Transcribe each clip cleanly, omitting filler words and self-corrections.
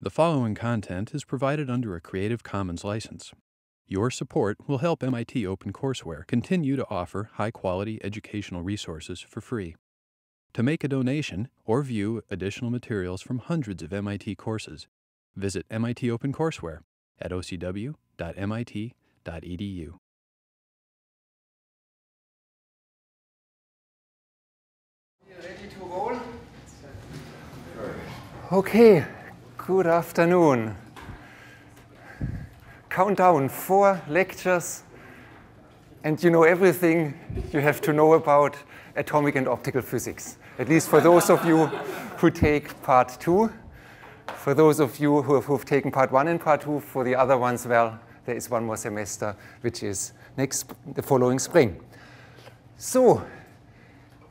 The following content is provided under a Creative Commons license. Your support will help MIT OpenCourseware continue to offer high-quality educational resources for free. To make a donation or view additional materials from hundreds of MIT courses, visit MIT OpenCourseware at ocw.mit.edu. Ready to roll? Okay, good afternoon. Countdown, 4 lectures, and you know everything you have to know about atomic and optical physics, at least for those of you who take part 2. For those of you who've taken part 1 and part 2, for the other ones, well, there is one more semester, which is the following spring. So,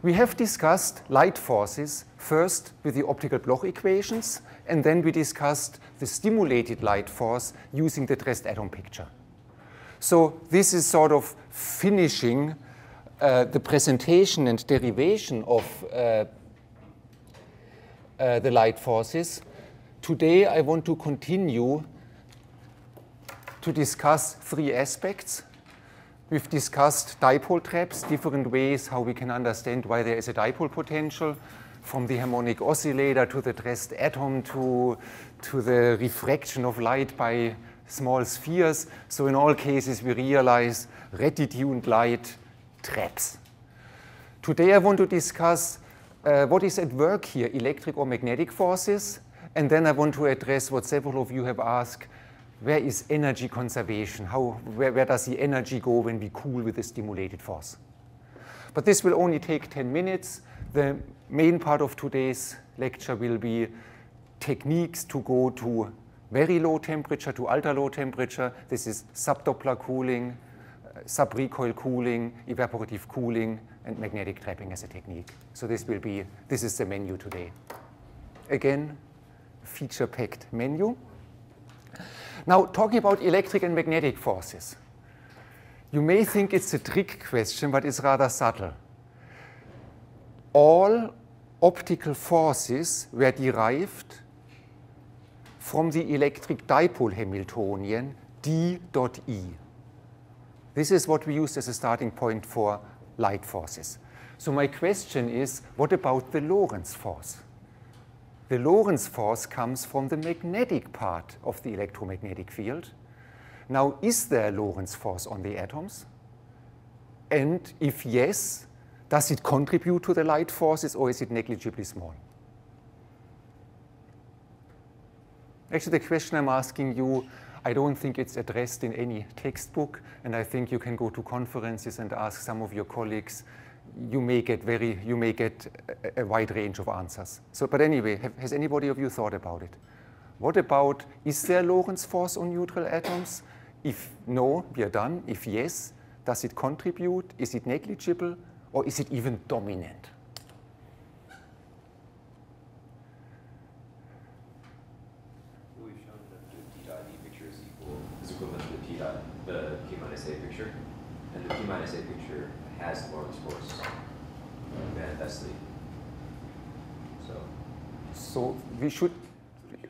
we have discussed light forces, first with the optical Bloch equations, and then we discussed the stimulated light force using the dressed atom picture. So this is sort of finishing the presentation and derivation of the light forces. Today I want to continue to discuss 3 aspects. We've discussed dipole traps, different ways how we can understand why there is a dipole potential, from the harmonic oscillator to the dressed atom to the refraction of light by small spheres. So in all cases, we realize red-detuned light traps. Today, I want to discuss what is at work here, electric or magnetic forces. And then I want to address what several of you have asked. Where is energy conservation? Where does the energy go when we cool with a stimulated force? But this will only take 10 minutes. The main part of today's lecture will be techniques to go to very low temperature, to ultra low temperature. This is subdoppler cooling, subrecoil cooling, evaporative cooling, and magnetic trapping as a technique. So this is the menu today. Again, feature-packed menu. Now, talking about electric and magnetic forces. You may think it's a trick question, but it's rather subtle. All optical forces were derived from the electric dipole Hamiltonian D dot E. This is what we used as a starting point for light forces. So my question is, what about the Lorentz force? The Lorentz force comes from the magnetic part of the electromagnetic field. Now, is there a Lorentz force on the atoms? And if yes, does it contribute to the light forces, or is it negligibly small? Actually, the question I'm asking you, I don't think it's addressed in any textbook, and I think you can go to conferences and ask some of your colleagues. You may get a wide range of answers. So, but anyway, has anybody of you thought about it? What about, is there a Lorentz force on neutral atoms? If no, we are done. If yes, does it contribute? Is it negligible? Or is it even dominant? We've shown that the T dot E picture is equivalent to the P minus A picture. And the P minus A picture has the Lorentz force manifestly. So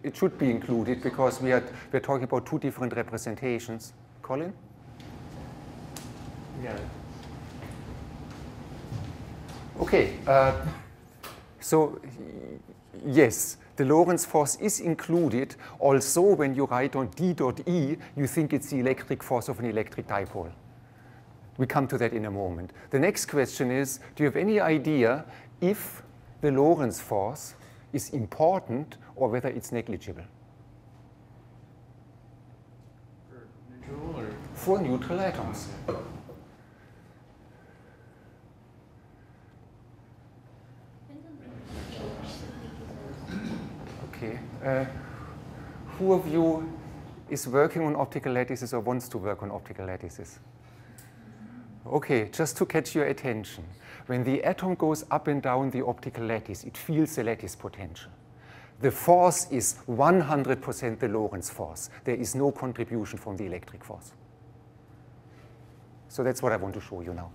it should be included because we're talking about 2 different representations. Colin? Yeah. Okay. So yes, the Lorentz force is included. Also, when you write on D dot E, you think it's the electric force of an electric dipole. We come to that in a moment. The next question is, do you have any idea if the Lorentz force is important or whether it's negligible? For neutral or? For neutral atoms. Okay. Who of you is working on optical lattices or wants to work on optical lattices? Okay, just to catch your attention. When the atom goes up and down the optical lattice, it feels the lattice potential. The force is 100% the Lorentz force. There is no contribution from the electric force. So that's what I want to show you now.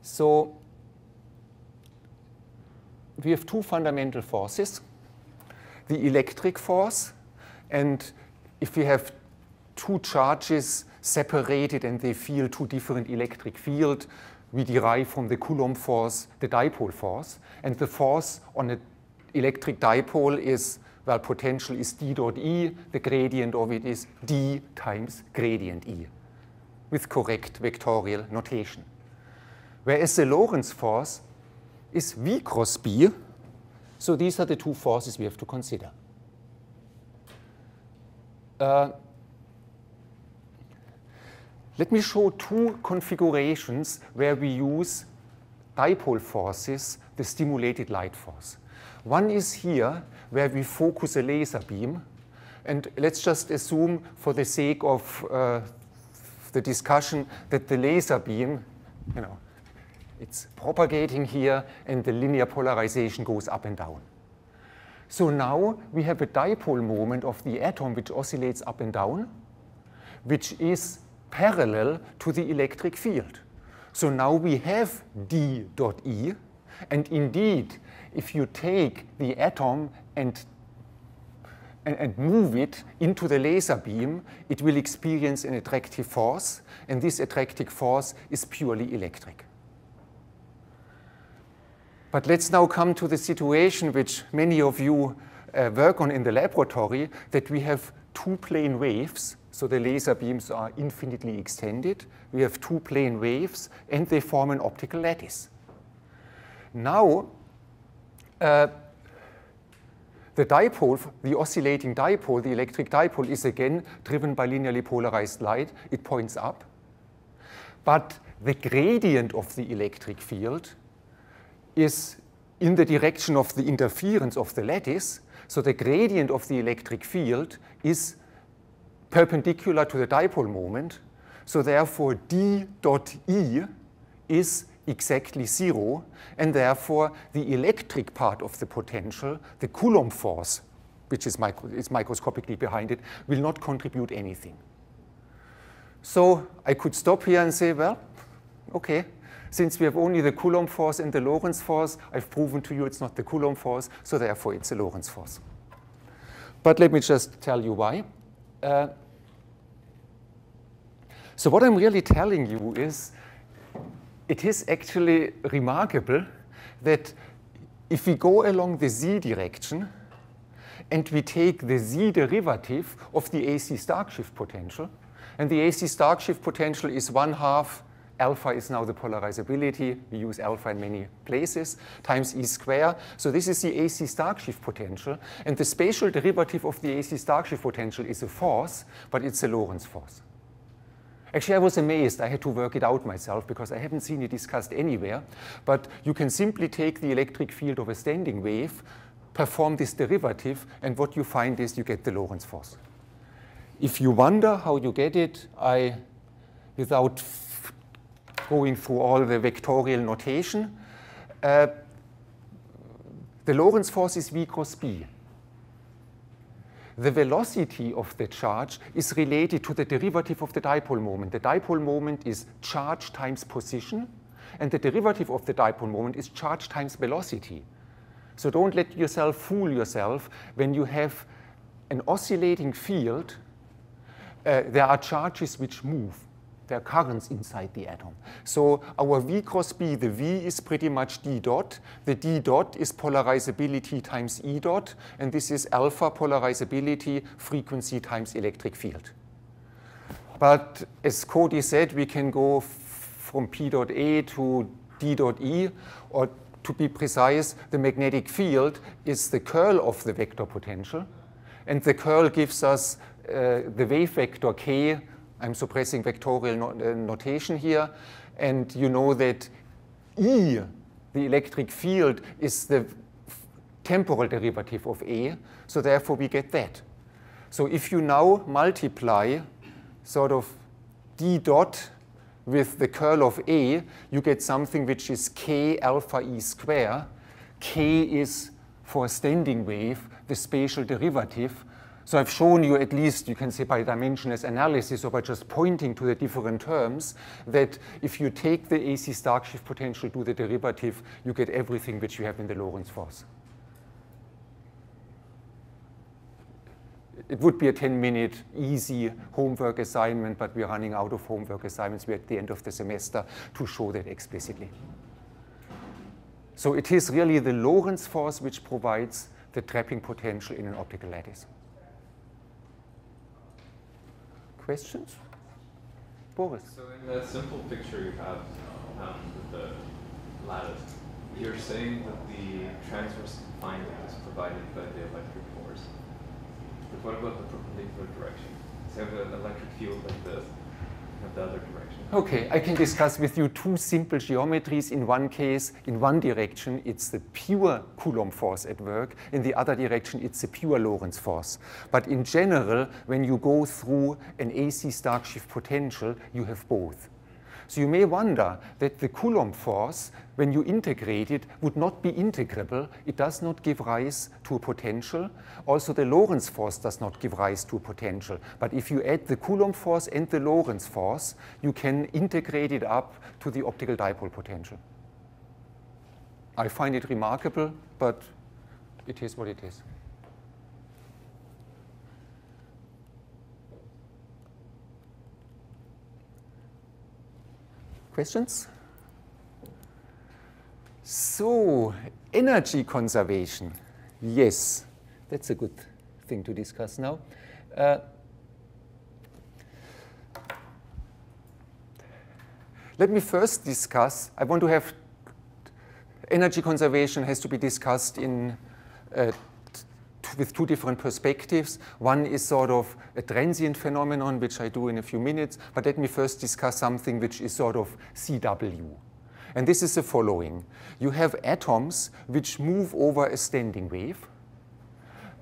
So we have two fundamental forces, the electric force, and if we have two charges separated and they feel two different electric fields, we derive from the Coulomb force the dipole force, and the force on an electric dipole is, well, potential is d dot E, the gradient of it is d times gradient E, with correct vectorial notation. Whereas the Lorentz force is V cross B, so these are the two forces we have to consider. Let me show two configurations where we use dipole forces, the stimulated light force. One is here, where we focus a laser beam, and let's just assume, for the sake of the discussion, that the laser beam, it's propagating here, and the linear polarization goes up and down. So now we have a dipole moment of the atom which oscillates up and down, which is parallel to the electric field. So now we have d dot E, and indeed, if you take the atom and move it into the laser beam, it will experience an attractive force, and this attractive force is purely electric. But let's now come to the situation which many of you work on in the laboratory, that we have two plane waves. So the laser beams are infinitely extended. We have two plane waves, and they form an optical lattice. Now, the dipole, the oscillating dipole, the electric dipole, is again driven by linearly polarized light. It points up. But the gradient of the electric field is in the direction of the interference of the lattice. So the gradient of the electric field is perpendicular to the dipole moment. So therefore, d dot E is exactly 0, and therefore the electric part of the potential, the Coulomb force, which is microscopically behind it, will not contribute anything. So I could stop here and say, well, okay, since we have only the Coulomb force and the Lorentz force, I've proven to you it's not the Coulomb force, so therefore it's a Lorentz force. But let me just tell you why. So what I'm really telling you is, it is actually remarkable that if we go along the z direction and we take the z derivative of the AC Stark shift potential, and the AC Stark shift potential is 1/2 alpha is now the polarizability, we use alpha in many places, times E square. So this is the AC Stark shift potential, and the spatial derivative of the AC Stark shift potential is a force, but it's a Lorentz force. Actually, I was amazed. I had to work it out myself because I haven't seen it discussed anywhere. But you can simply take the electric field of a standing wave, perform this derivative, and what you find is you get the Lorentz force. If you wonder how you get it, without going through all the vectorial notation, the Lorentz force is V cross B. The velocity of the charge is related to the derivative of the dipole moment. The dipole moment is charge times position, and the derivative of the dipole moment is charge times velocity. So don't let yourself fool yourself. When you have an oscillating field, there are charges which move. There are currents inside the atom. So our V cross B, the V is pretty much D dot. The D dot is polarizability times E dot, and this is alpha polarizability frequency times electric field. But as Cody said, we can go from P dot A to D dot E, or to be precise, the magnetic field is the curl of the vector potential, and the curl gives us the wave vector K. I'm suppressing vectorial notation here, and you know that E, the electric field, is the temporal derivative of A, so therefore we get that. So if you now multiply sort of D dot with the curl of A, you get something which is K alpha E square. K is, for a standing wave, the spatial derivative. So I've shown you, at least you can say by dimensionless analysis or by just pointing to the different terms, that if you take the AC Stark shift potential, do the derivative, you get everything which you have in the Lorentz force. It would be a 10-minute easy homework assignment, but we're running out of homework assignments. We're at the end of the semester to show that explicitly. So it is really the Lorentz force which provides the trapping potential in an optical lattice. Questions? Boris? So in that simple picture you have with the lattice, you're saying that the transverse confinement is provided by the electric force. But what about the perpendicular direction? So you have an electric field like this, you have the other direction. Okay, I can discuss with you two simple geometries. In one case, in one direction, it's the pure Coulomb force at work. In the other direction, it's the pure Lorentz force. But in general, when you go through an AC Stark shift potential, you have both. So you may wonder that the Coulomb force, when you integrate it, would not be integrable. It does not give rise to a potential. Also, the Lorentz force does not give rise to a potential. But if you add the Coulomb force and the Lorentz force, you can integrate it up to the optical dipole potential. I find it remarkable, but it is what it is. Questions? So, energy conservation. Yes, that's a good thing to discuss now. Let me first discuss, I want to have, energy conservation has to be discussed in with two different perspectives. One is sort of a transient phenomenon, which I do in a few minutes, but let me first discuss something which is sort of CW. And this is the following. You have atoms which move over a standing wave,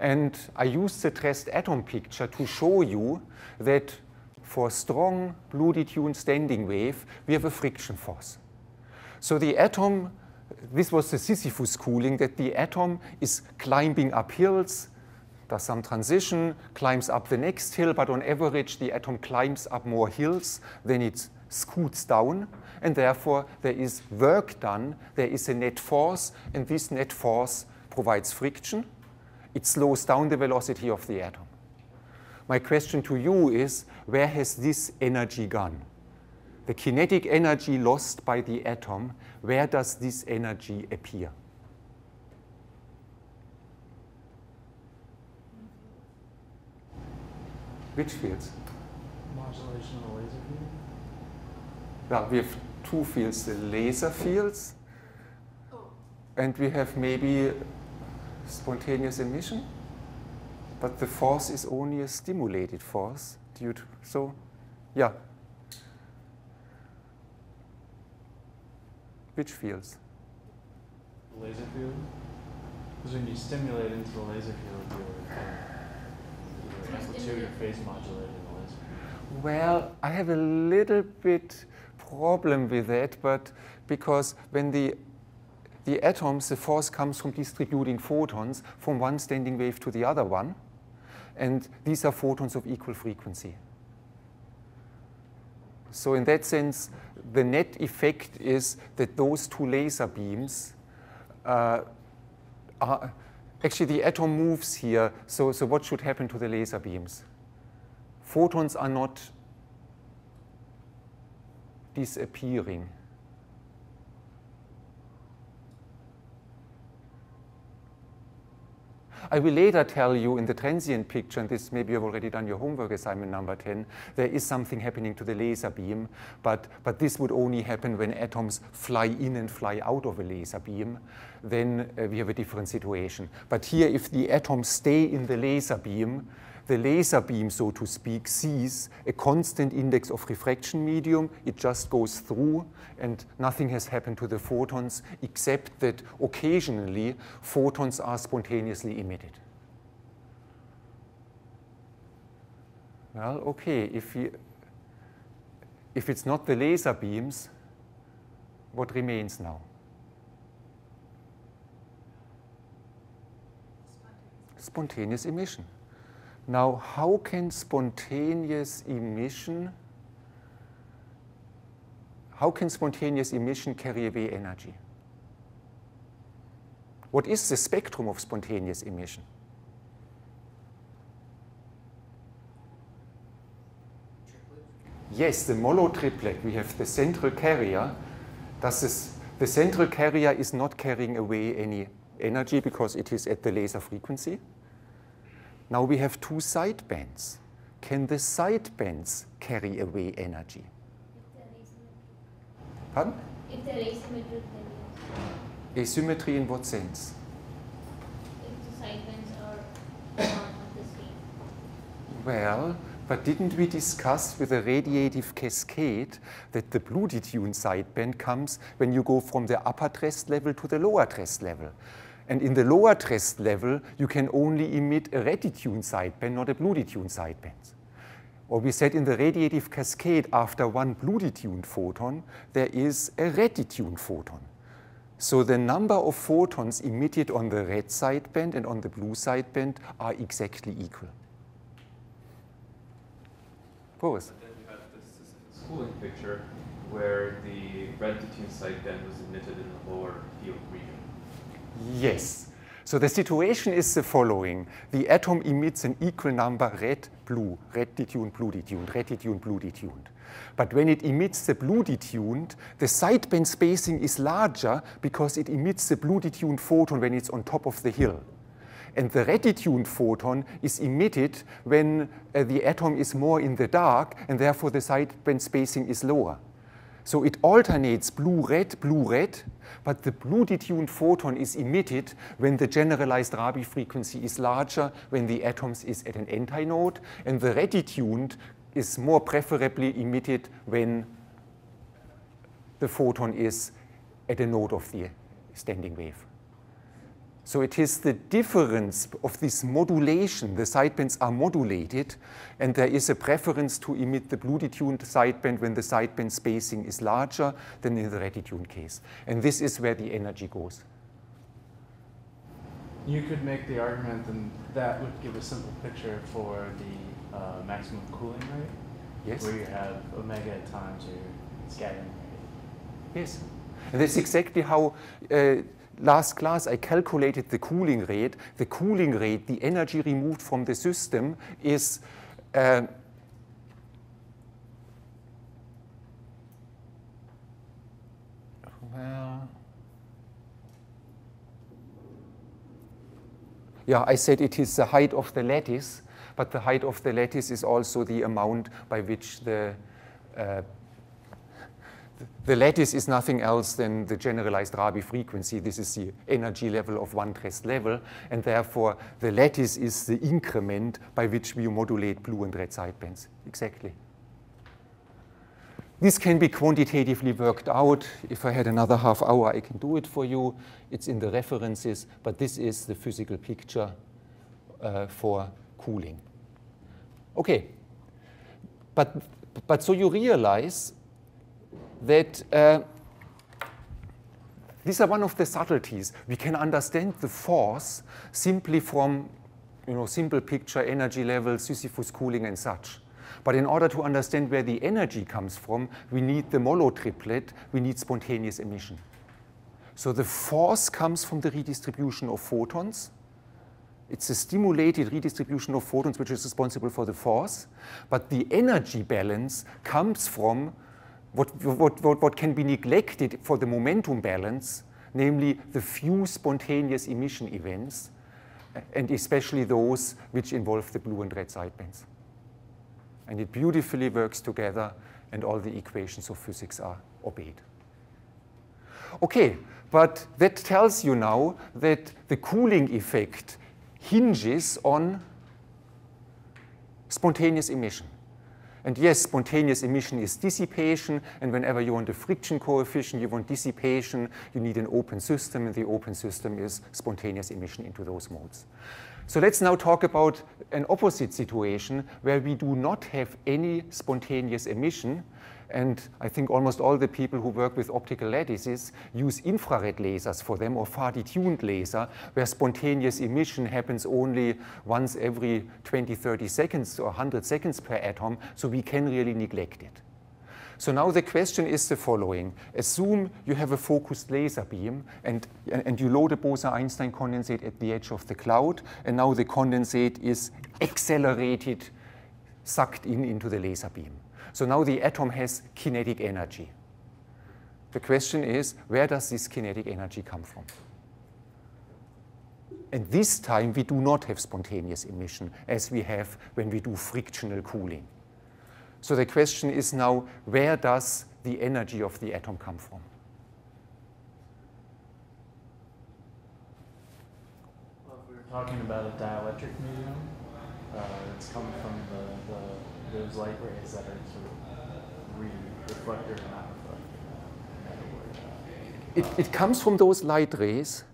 and I used the stressed atom picture to show you that for a strong Blue tuned standing wave, we have a friction force. So the atom, this was the Sisyphus cooling, that the atom is climbing up hills, does some transition, climbs up the next hill, but on average the atom climbs up more hills than it scoots down, and therefore there is work done, there is a net force, and this net force provides friction. It slows down the velocity of the atom. My question to you is, where has this energy gone? The kinetic energy lost by the atom, where does this energy appear? Which fields? Modulation of the laser field? Well, we have two fields, the laser fields, and we have maybe spontaneous emission, but the force is only a stimulated force due to, so, yeah. Which fields? The laser field? Because when you stimulate into the laser field, your amplitude or phase modulated in the laser field. Well, I have a little bit problem with that, but because when the atoms, the force comes from distributing photons from one standing wave to the other one, and these are photons of equal frequency. So in that sense, the net effect is that those two laser beams are, actually the atom moves here, so what should happen to the laser beams? Photons are not disappearing. I will later tell you in the transient picture, and this maybe you've already done your homework assignment number 10, there is something happening to the laser beam, but this would only happen when atoms fly in and fly out of a laser beam. Then we have a different situation. But here, if the atoms stay in the laser beam, so to speak, sees a constant index of refraction medium. It just goes through, and nothing has happened to the photons, except that occasionally photons are spontaneously emitted. Well, okay, if it's not the laser beams, what remains now? Spontaneous emission. Now, how can spontaneous emission carry away energy? What is the spectrum of spontaneous emission? Yes, the monotriplet. We have the central carrier. The central carrier is not carrying away any energy because it is at the laser frequency. Now we have two sidebands. Can the sidebands carry away energy? Pardon? If they're asymmetric, then yes. Asymmetry in what sense? If the sidebands are not the same. Well, but didn't we discuss with a radiative cascade that the blue detuned sideband comes when you go from the upper Trest level to the lower Trest level? And in the lower Trest level, you can only emit a red detuned sideband, not a blue detuned sideband. Or we said in the radiative cascade, after one blue detuned photon, there is a red detuned photon. So the number of photons emitted on the red sideband and on the blue sideband are exactly equal. Boris? Then you have the specific schooling picture where the red detuned sideband was emitted in the lower field region. Yes. So the situation is the following. The atom emits an equal number red detuned, blue detuned, red detuned, blue detuned. But when it emits the blue detuned, the sideband spacing is larger because it emits the blue detuned photon when it's on top of the hill. And the red detuned photon is emitted when the atom is more in the dark, and therefore the sideband spacing is lower. So it alternates blue-red, but the blue detuned photon is emitted when the generalized Rabi frequency is larger, when the atoms is at an antinode, and the red detuned is more preferably emitted when the photon is at a node of the standing wave. So it is the difference of this modulation. The sidebands are modulated, and there is a preference to emit the blue detuned sideband when the sideband spacing is larger than in the red detuned case. And this is where the energy goes. You could make the argument and that would give a simple picture for the maximum cooling rate, Yes. where you have omega times your scattering rate. Yes. And that's exactly how last class I calculated the cooling rate. The cooling rate, the energy removed from the system, is I said it is the height of the lattice, but the height of the lattice is also the amount by which the lattice is nothing else than the generalized Rabi frequency. This is the energy level of one Trest level, and therefore the lattice is the increment by which we modulate blue and red sidebands. Exactly. This can be quantitatively worked out. If I had another half hour, I can do it for you. It's in the references, but this is the physical picture for cooling. Okay, but so you realize that these are one of the subtleties. We can understand the force simply from, simple picture, energy level, Sisyphus cooling and such. But in order to understand where the energy comes from, we need the monotriplet, we need spontaneous emission. So the force comes from the redistribution of photons. It's a stimulated redistribution of photons which is responsible for the force. But the energy balance comes from what can be neglected for the momentum balance, namely the few spontaneous emission events, and especially those which involve the blue and red sidebands. And it beautifully works together, and all the equations of physics are obeyed. Okay, but that tells you now that the cooling effect hinges on spontaneous emission. And yes, spontaneous emission is dissipation, and whenever you want a friction coefficient, you want dissipation, you need an open system, and the open system is spontaneous emission into those modes. So let's now talk about an opposite situation where we do not have any spontaneous emission, And I think almost all the people who work with optical lattices use infrared lasers for them, or farly tuned laser, where spontaneous emission happens only once every 20, 30 seconds or 100 seconds per atom, so we can really neglect it. So now the question is the following. Assume you have a focused laser beam and you load a Bose-Einstein condensate at the edge of the cloud, and now the condensate is accelerated, sucked into the laser beam. So now the atom has kinetic energy. The question is, where does this kinetic energy come from? And this time we do not have spontaneous emission as we have when we do frictional cooling. So the question is now, where does the energy of the atom come from? Well, if we were talking about a dielectric medium, it's coming from those light rays that are sort of reflected or not reflected. It comes from those light rays,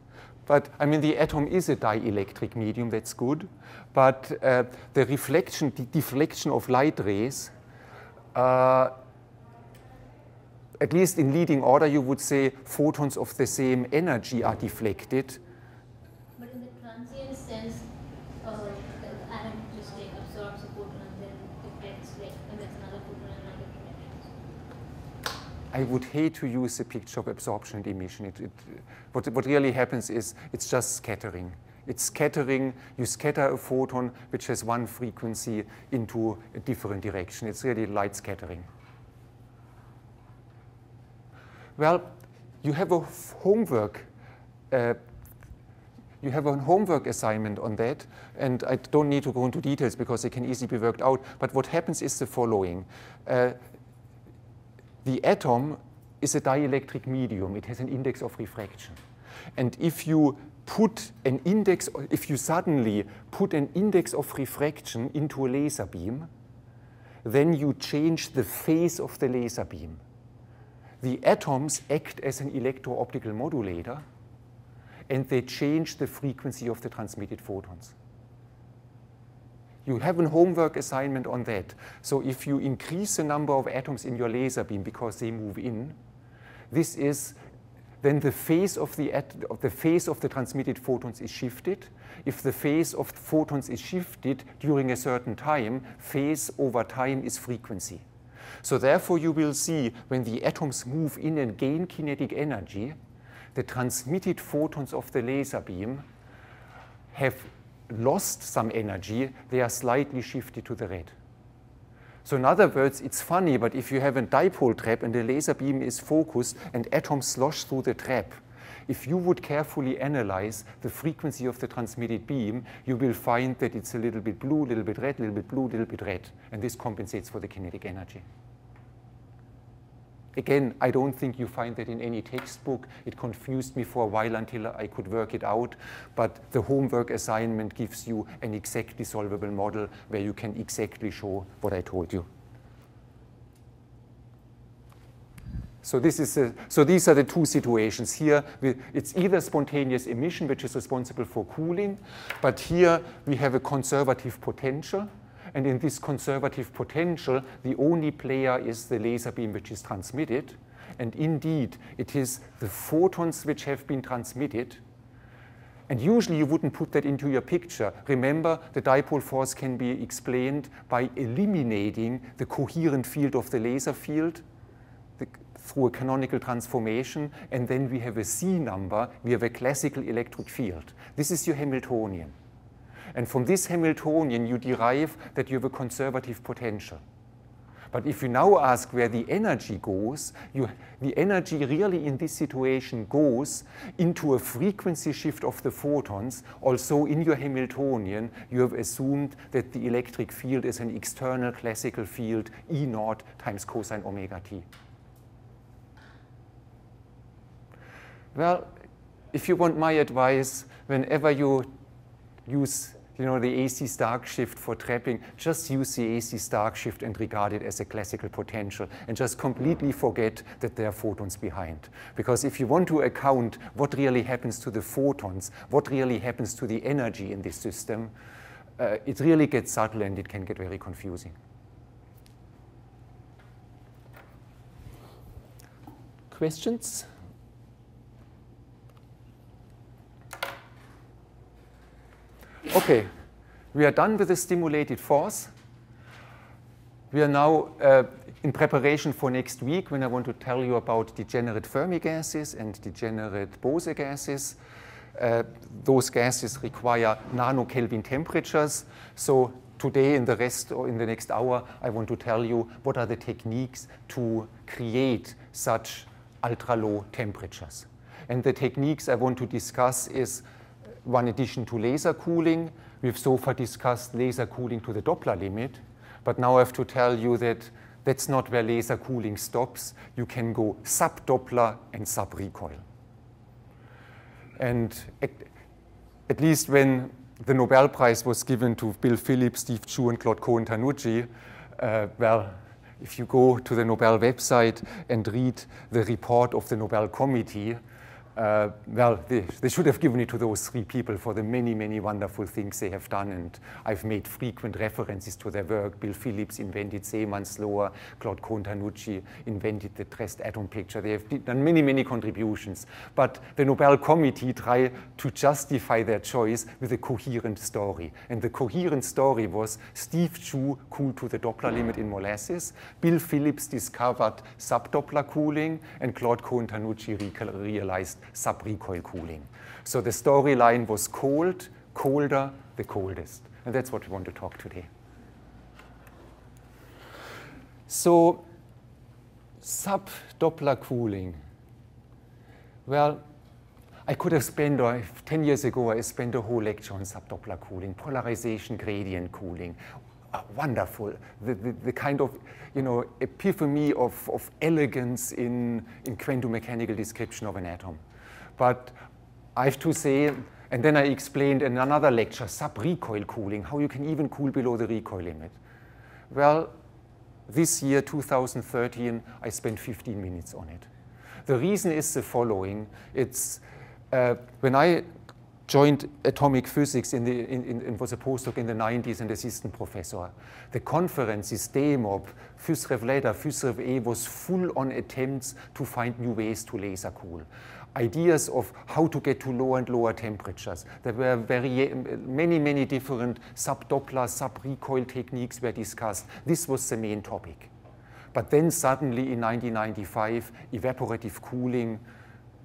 but I mean the atom is a dielectric medium, that's good, but the reflection, the deflection of light rays, at least in leading order, you would say photons of the same energy are deflected. But in the transient sense, the atom just absorbs a photon and then deflects, emits another photon in another direction. I would hate to use the picture of absorption and emission. What really happens is it's just scattering. It's scattering. You scatter a photon which has one frequency into a different direction. It's really light scattering. Well, you have a homework. You have a homework assignment on that, and I don't need to go into details because it can easily be worked out. But what happens is the following. The atom is a dielectric medium. It has an index of refraction. And if you suddenly put an index of refraction into a laser beam, then you change the phase of the laser beam. The atoms act as an electro-optical modulator, and they change the frequency of the transmitted photons. You have a homework assignment on that. So if you increase the number of atoms in your laser beam because they move in, then the phase of the transmitted photons is shifted. If the phase of photons is shifted during a certain time, phase over time is frequency. So therefore you will see when the atoms move in and gain kinetic energy, the transmitted photons of the laser beam have lost some energy. They are slightly shifted to the red. So in other words, it's funny, but if you have a dipole trap and the laser beam is focused and atoms slosh through the trap, if you would carefully analyze the frequency of the transmitted beam, you will find that it's a little bit blue, a little bit red, a little bit blue, a little bit red. And this compensates for the kinetic energy. Again, I don't think you find that in any textbook. It confused me for a while until I could work it out. But the homework assignment gives you an exactly solvable model where you can exactly show what I told you. So these are the two situations. Here, it's either spontaneous emission, which is responsible for cooling, but here we have a conservative potential. And in this conservative potential, the only player is the laser beam which is transmitted. And indeed, it is the photons which have been transmitted. And usually you wouldn't put that into your picture. Remember, the dipole force can be explained by eliminating the coherent field of the laser field through a canonical transformation. And then we have a C number. We have a classical electric field. This is your Hamiltonian. And from this Hamiltonian, you derive that you have a conservative potential. But if you now ask where the energy goes, the energy really in this situation goes into a frequency shift of the photons. Also in your Hamiltonian, you have assumed that the electric field is an external classical field, E0 times cosine omega t. Well, if you want my advice, whenever you use the AC Stark shift for trapping, just use the AC Stark shift and regard it as a classical potential and just completely forget that there are photons behind. Because if you want to account what really happens to the photons, what really happens to the energy in this system, it really gets subtle and it can get very confusing. Questions? Okay, we are done with the stimulated force. We are now in preparation for next week when I want to tell you about degenerate Fermi gases and degenerate Bose gases. Those gases require nano-Kelvin temperatures. So today in the rest or in the next hour, I want to tell you what are the techniques to create such ultra-low temperatures. And the techniques I want to discuss is one addition to laser cooling. We've so far discussed laser cooling to the Doppler limit, but now I have to tell you that that's not where laser cooling stops. You can go sub-Doppler and sub-recoil. And at least when the Nobel Prize was given to Bill Phillips, Steve Chu, and Claude Cohen-Tanucci, well, if you go to the Nobel website and read the report of the Nobel Committee, well, they should have given it to those three people for the many, many wonderful things they have done, and I've made frequent references to their work. Bill Phillips invented Semann's law, Claude Cohen-Tanucci invented the dressed atom picture. They have done many, many contributions, but the Nobel Committee tried to justify their choice with a coherent story, and the coherent story was Steve Chu cooled to the Doppler limit in molasses, Bill Phillips discovered sub-Doppler cooling, and Claude Cohen-Tanucci realized sub-recoil cooling. So the storyline was cold, colder, the coldest. And that's what we want to talk today. So sub-Doppler cooling. Well, I could have spent, 10 years ago, I spent a whole lecture on sub-Doppler cooling, polarization gradient cooling. Wonderful, the kind of epiphany of elegance in quantum mechanical description of an atom. But I have to say, and then I explained in another lecture, sub-recoil cooling, how you can even cool below the recoil limit. Well, this year, 2013, I spent 15 minutes on it. The reason is the following. It's when I joined atomic physics and was a postdoc in the 90s and assistant professor. The conferences, DEMOP, FUSREV-LEDA, FUSREV-E was full on attempts to find new ways to laser cool. Ideas of how to get to lower and lower temperatures. There were many, many different sub-Doppler, sub-recoil techniques were discussed. This was the main topic. But then suddenly in 1995, evaporative cooling,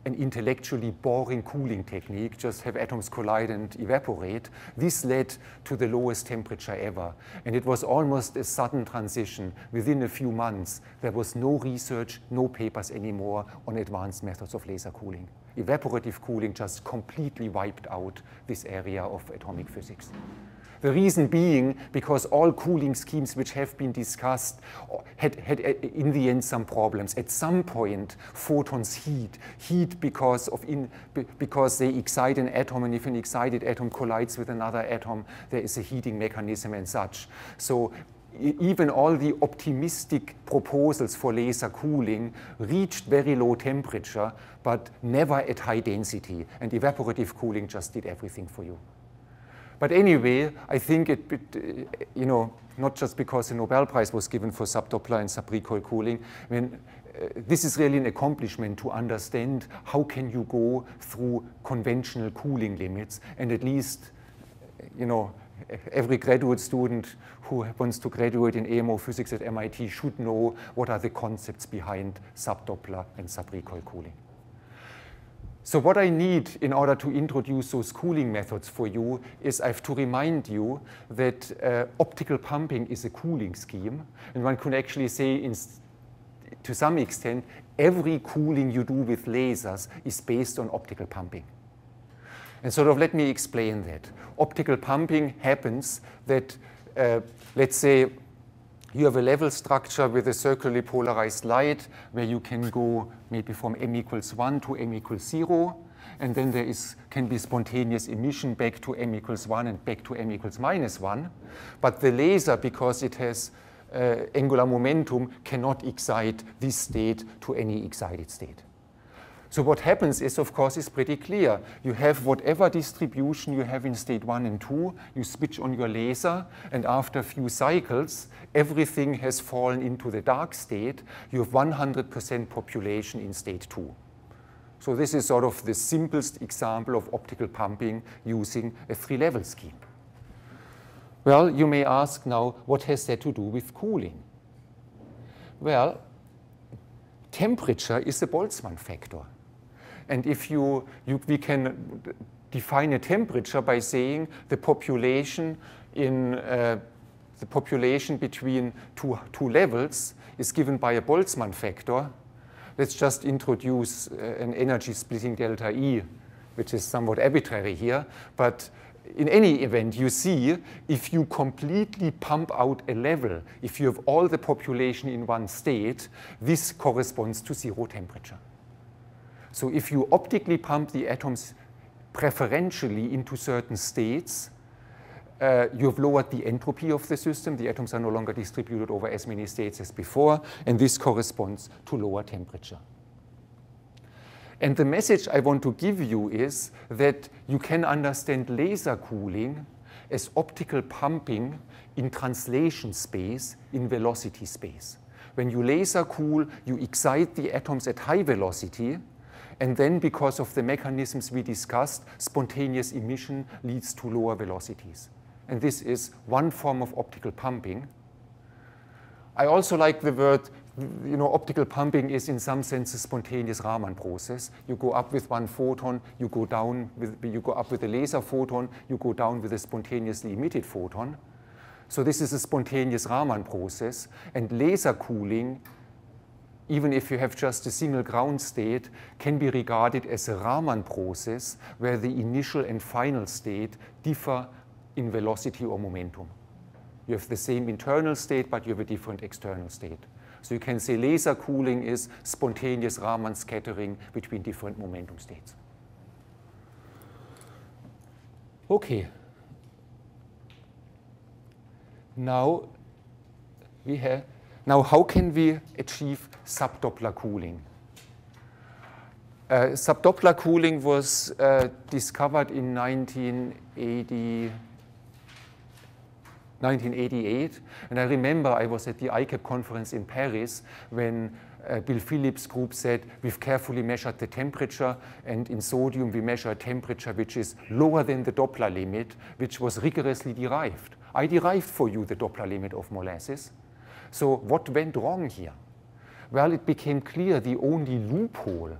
an intellectually boring cooling technique, just have atoms collide and evaporate. This led to the lowest temperature ever. And it was almost a sudden transition. Within a few months, there was no research, no papers anymore on advanced methods of laser cooling. Evaporative cooling just completely wiped out this area of atomic physics. The reason being because all cooling schemes which have been discussed had in the end some problems. At some point, photons heat because they excite an atom, and if an excited atom collides with another atom, there is a heating mechanism and such. So even all the optimistic proposals for laser cooling reached very low temperature, but never at high density. And evaporative cooling just did everything for you. But anyway, I think not just because the Nobel Prize was given for sub-Doppler and sub-recoil cooling, I mean, this is really an accomplishment to understand how can you go through conventional cooling limits, and at least, every graduate student who wants to graduate in AMO physics at MIT should know what are the concepts behind sub-Doppler and sub-recoil cooling. So what I need in order to introduce those cooling methods for you is I have to remind you that optical pumping is a cooling scheme. And one can actually say, to some extent, every cooling you do with lasers is based on optical pumping. And sort of let me explain that. Optical pumping happens that, let's say, you have a level structure with a circularly polarized light where you can go maybe from m equals 1 to m equals 0, and then there can be spontaneous emission back to m equals 1 and back to m equals -1. But the laser, because it has angular momentum, cannot excite this state to any excited state. So what happens is, of course, is pretty clear. You have whatever distribution you have in state 1 and 2, you switch on your laser, and after a few cycles, everything has fallen into the dark state. You have 100% population in state 2. So this is sort of the simplest example of optical pumping using a 3-level scheme. Well, you may ask now, what has that to do with cooling? Well, temperature is a Boltzmann factor. And if we can define a temperature by saying the population between two levels is given by a Boltzmann factor. Let's just introduce an energy splitting delta E, which is somewhat arbitrary here. But in any event, you see, if you completely pump out a level, if you have all the population in one state, this corresponds to 0 temperature. So if you optically pump the atoms preferentially into certain states, you have lowered the entropy of the system. The atoms are no longer distributed over as many states as before, and this corresponds to lower temperature. And the message I want to give you is that you can understand laser cooling as optical pumping in translation space, in velocity space. When you laser cool, you excite the atoms at high velocity, and then because of the mechanisms we discussed, spontaneous emission leads to lower velocities. And this is one form of optical pumping. I also like the word, optical pumping is in some sense a spontaneous Raman process. You go up with one photon, you go up with a laser photon, you go down with a spontaneously emitted photon. So this is a spontaneous Raman process, and laser cooling, even if you have just a single ground state, can be regarded as a Raman process where the initial and final state differ in velocity or momentum. You have the same internal state, but you have a different external state. So you can say laser cooling is spontaneous Raman scattering between different momentum states. Okay. Now how can we achieve subdoppler cooling? Subdoppler cooling was discovered in 1988, and I remember I was at the ICAP conference in Paris when Bill Phillips' group said, we've carefully measured the temperature, and in sodium we measure a temperature which is lower than the Doppler limit, which was rigorously derived. I derived for you the Doppler limit of molasses. So what went wrong here? Well, it became clear the only loophole.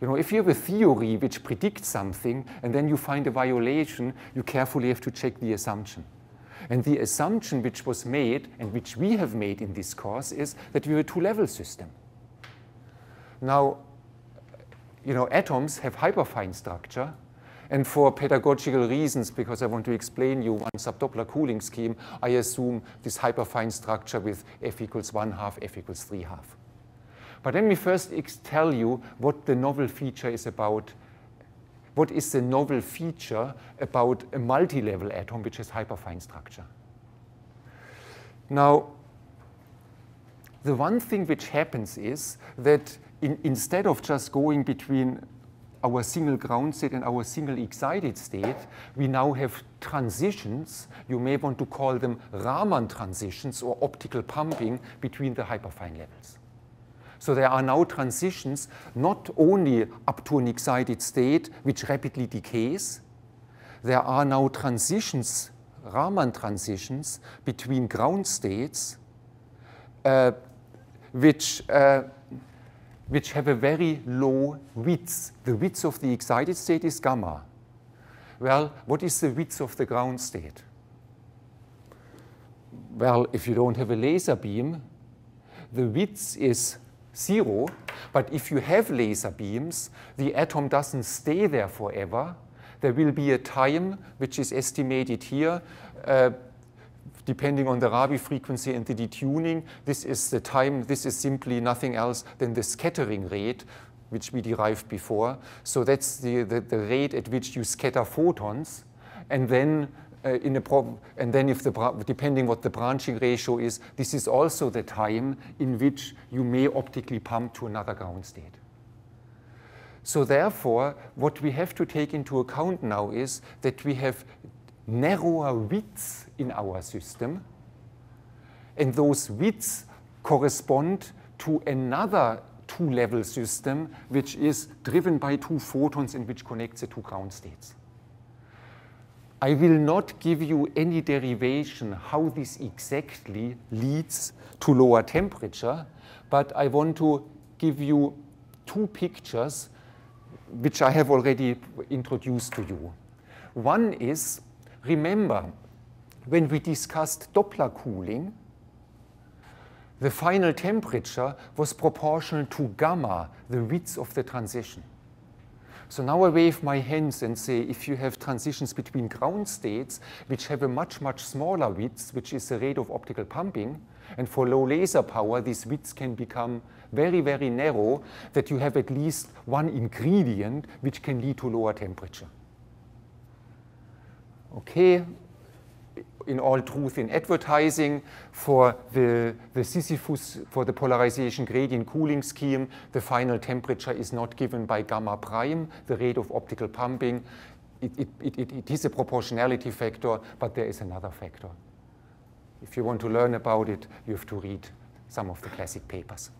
If you have a theory which predicts something and then you find a violation, you carefully have to check the assumption. And the assumption which was made, and which we have made in this course, is that we have a 2-level system. Now, atoms have hyperfine structure, and for pedagogical reasons, because I want to explain you one subdoppler cooling scheme, I assume this hyperfine structure with f equals 1/2, f equals 3/2. But let me first tell you what the novel feature is about. What is the novel feature about a multi-level atom which has hyperfine structure? Now, the one thing which happens is that instead of just going between our single ground state and our single excited state, we now have transitions. You may want to call them Raman transitions or optical pumping between the hyperfine levels. So there are now transitions not only up to an excited state which rapidly decays, there are now transitions, Raman transitions between ground states which have a very low width. The width of the excited state is gamma. Well, what is the width of the ground state? Well, if you don't have a laser beam, the width is 0, but if you have laser beams, the atom doesn't stay there forever. There will be a time which is estimated here, depending on the Rabi frequency and the detuning. This is the time, this is simply nothing else than the scattering rate, which we derived before. So that's the rate at which you scatter photons, and then depending what the branching ratio is, this is also the time in which you may optically pump to another ground state. So therefore, what we have to take into account now is that we have narrower widths in our system, and those widths correspond to another two-level system which is driven by two photons and which connects the two ground states. I will not give you any derivation how this exactly leads to lower temperature, but I want to give you two pictures which I have already introduced to you. One is, remember, when we discussed Doppler cooling, the final temperature was proportional to gamma, the width of the transition. So now I wave my hands and say, if you have transitions between ground states which have a much, much smaller width, which is the rate of optical pumping, and for low laser power, these widths can become very, very narrow, that you have at least one ingredient which can lead to lower temperature. Okay, in all truth in advertising, for the Sisyphus, for the polarization gradient cooling scheme, the final temperature is not given by gamma prime, the rate of optical pumping. It is a proportionality factor, but there is another factor. If you want to learn about it, you have to read some of the classic papers.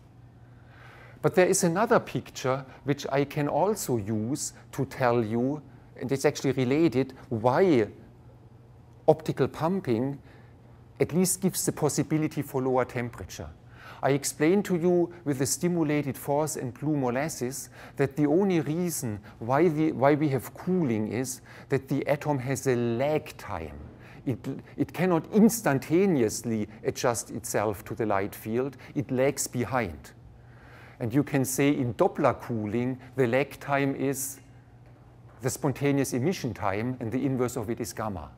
But there is another picture which I can also use to tell you, and it's actually related, why optical pumping at least gives the possibility for lower temperature. I explained to you with the stimulated force and blue molasses that the only reason why we have cooling is that the atom has a lag time. It cannot instantaneously adjust itself to the light field. It lags behind. And you can say in Doppler cooling, the lag time is the spontaneous emission time, and the inverse of it is gamma.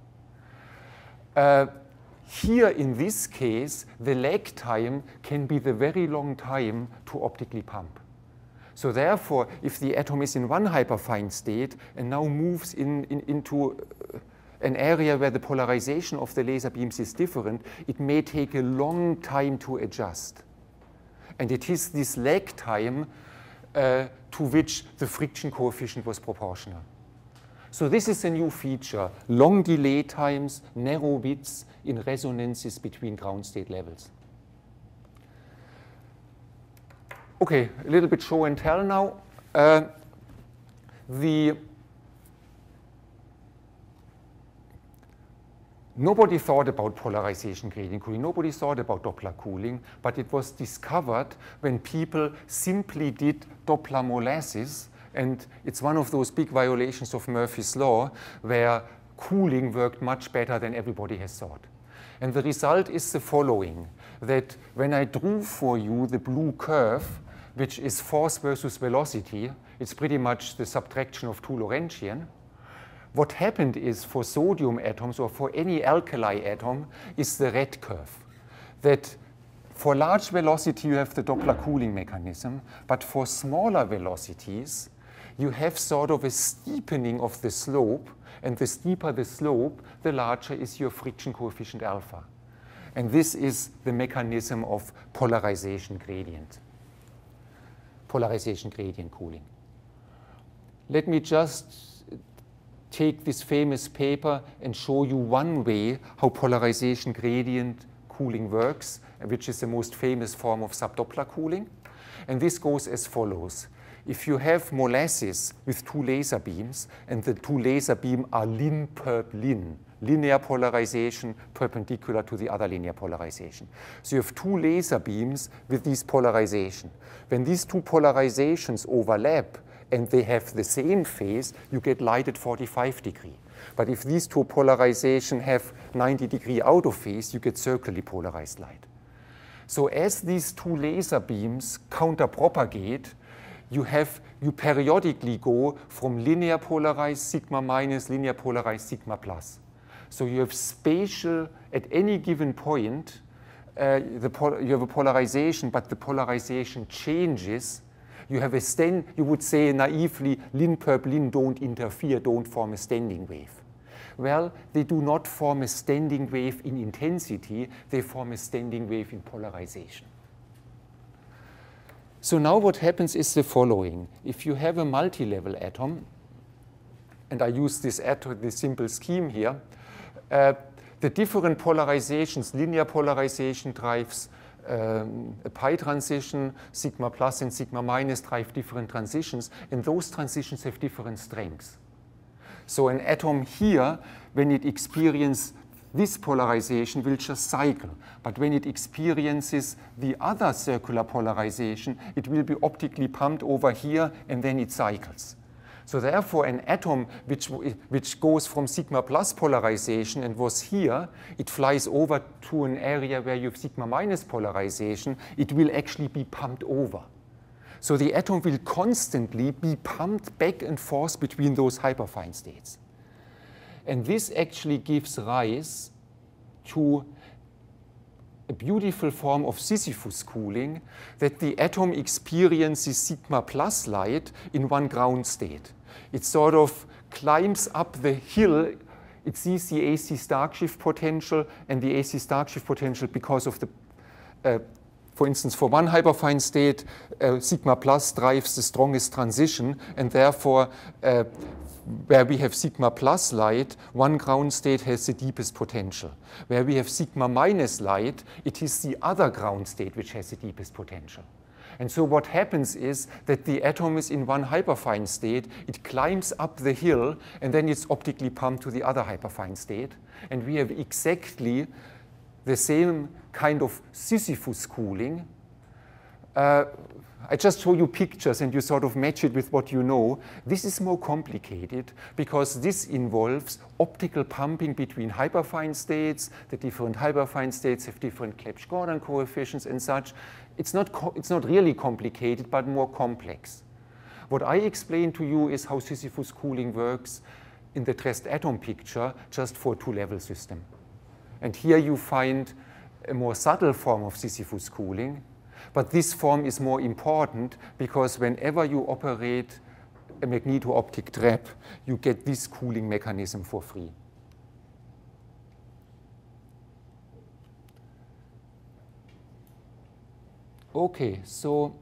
Here, in this case, the lag time can be the very long time to optically pump. So therefore, if the atom is in one hyperfine state and now moves into an area where the polarization of the laser beams is different, it may take a long time to adjust. And it is this lag time to which the friction coefficient was proportional. So this is a new feature, long delay times, narrow widths in resonances between ground state levels. Okay, a little bit show and tell now. Nobody thought about polarization gradient cooling, nobody thought about Doppler cooling, but it was discovered when people simply did Doppler molasses. And it's one of those big violations of Murphy's law where cooling worked much better than everybody has thought. And the result is the following, that when I drew for you the blue curve, which is force versus velocity, it's pretty much the subtraction of two Lorentzian. What happened is for sodium atoms or for any alkali atom is the red curve. That for large velocity you have the Doppler cooling mechanism, but for smaller velocities you have sort of a steepening of the slope, and the steeper the slope, the larger is your friction coefficient alpha. And this is the mechanism of polarization gradient cooling. Let me just take this famous paper and show you one way how polarization gradient cooling works, which is the most famous form of subdoppler cooling. And this goes as follows. If you have molasses with two laser beams, and the two laser beams are lin perp lin, linear polarization perpendicular to the other linear polarization. So you have two laser beams with this polarization. When these two polarizations overlap and they have the same phase, you get light at 45 degrees. But if these two polarizations have 90 degrees out of phase, you get circularly polarized light. So as these two laser beams counterpropagate, you periodically go from linear polarized sigma minus, linear polarized sigma plus. So you have spatial, at any given point, you have a polarization, but the polarization changes. You would say naively, lin perp lin don't interfere, don't form a standing wave. Well, they do not form a standing wave in intensity, they form a standing wave in polarization. So now what happens is the following. If you have a multi-level atom, and I use this simple scheme here, the different polarizations, linear polarization drives a pi transition, sigma plus and sigma minus drive different transitions, and those transitions have different strengths. So an atom here, when it experiences this polarization, will just cycle. But when it experiences the other circular polarization, it will be optically pumped over here, and then it cycles. So therefore, an atom which goes from sigma plus polarization and was here, it flies over to an area where you have sigma minus polarization, it will actually be pumped over. So the atom will constantly be pumped back and forth between those hyperfine states. And this actually gives rise to a beautiful form of Sisyphus cooling, that the atom experiences sigma plus light in one ground state. It sort of climbs up the hill. It sees the AC Stark shift potential, and the AC Stark shift potential, because of the, for instance, for one hyperfine state, sigma plus drives the strongest transition, and therefore, where we have sigma plus light, one ground state has the deepest potential. Where we have sigma minus light, it is the other ground state which has the deepest potential. And so what happens is that the atom is in one hyperfine state, it climbs up the hill, and then it's optically pumped to the other hyperfine state. And we have exactly the same kind of Sisyphus cooling. I just show you pictures and you sort of match it with what you know. This is more complicated because this involves optical pumping between hyperfine states. The different hyperfine states have different Clebsch-Gordan coefficients and such. It's not really complicated, but more complex. What I explained to you is how Sisyphus cooling works in the dressed atom picture just for a two-level system. And here you find a more subtle form of Sisyphus cooling. But this form is more important because whenever you operate a magneto-optic trap, you get this cooling mechanism for free. Okay, so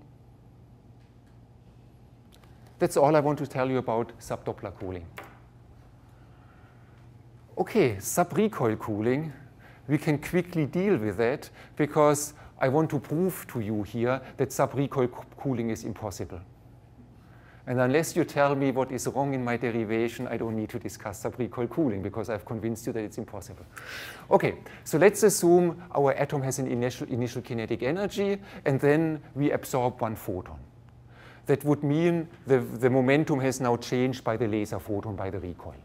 that's all I want to tell you about subdoppler cooling. Okay, subrecoil cooling, we can quickly deal with that because I want to prove to you here that subrecoil cooling is impossible. And unless you tell me what is wrong in my derivation, I don't need to discuss subrecoil cooling because I've convinced you that it's impossible. Okay, so let's assume our atom has an initial kinetic energy, and then we absorb one photon. That would mean the momentum has now changed by the laser photon, by the recoil.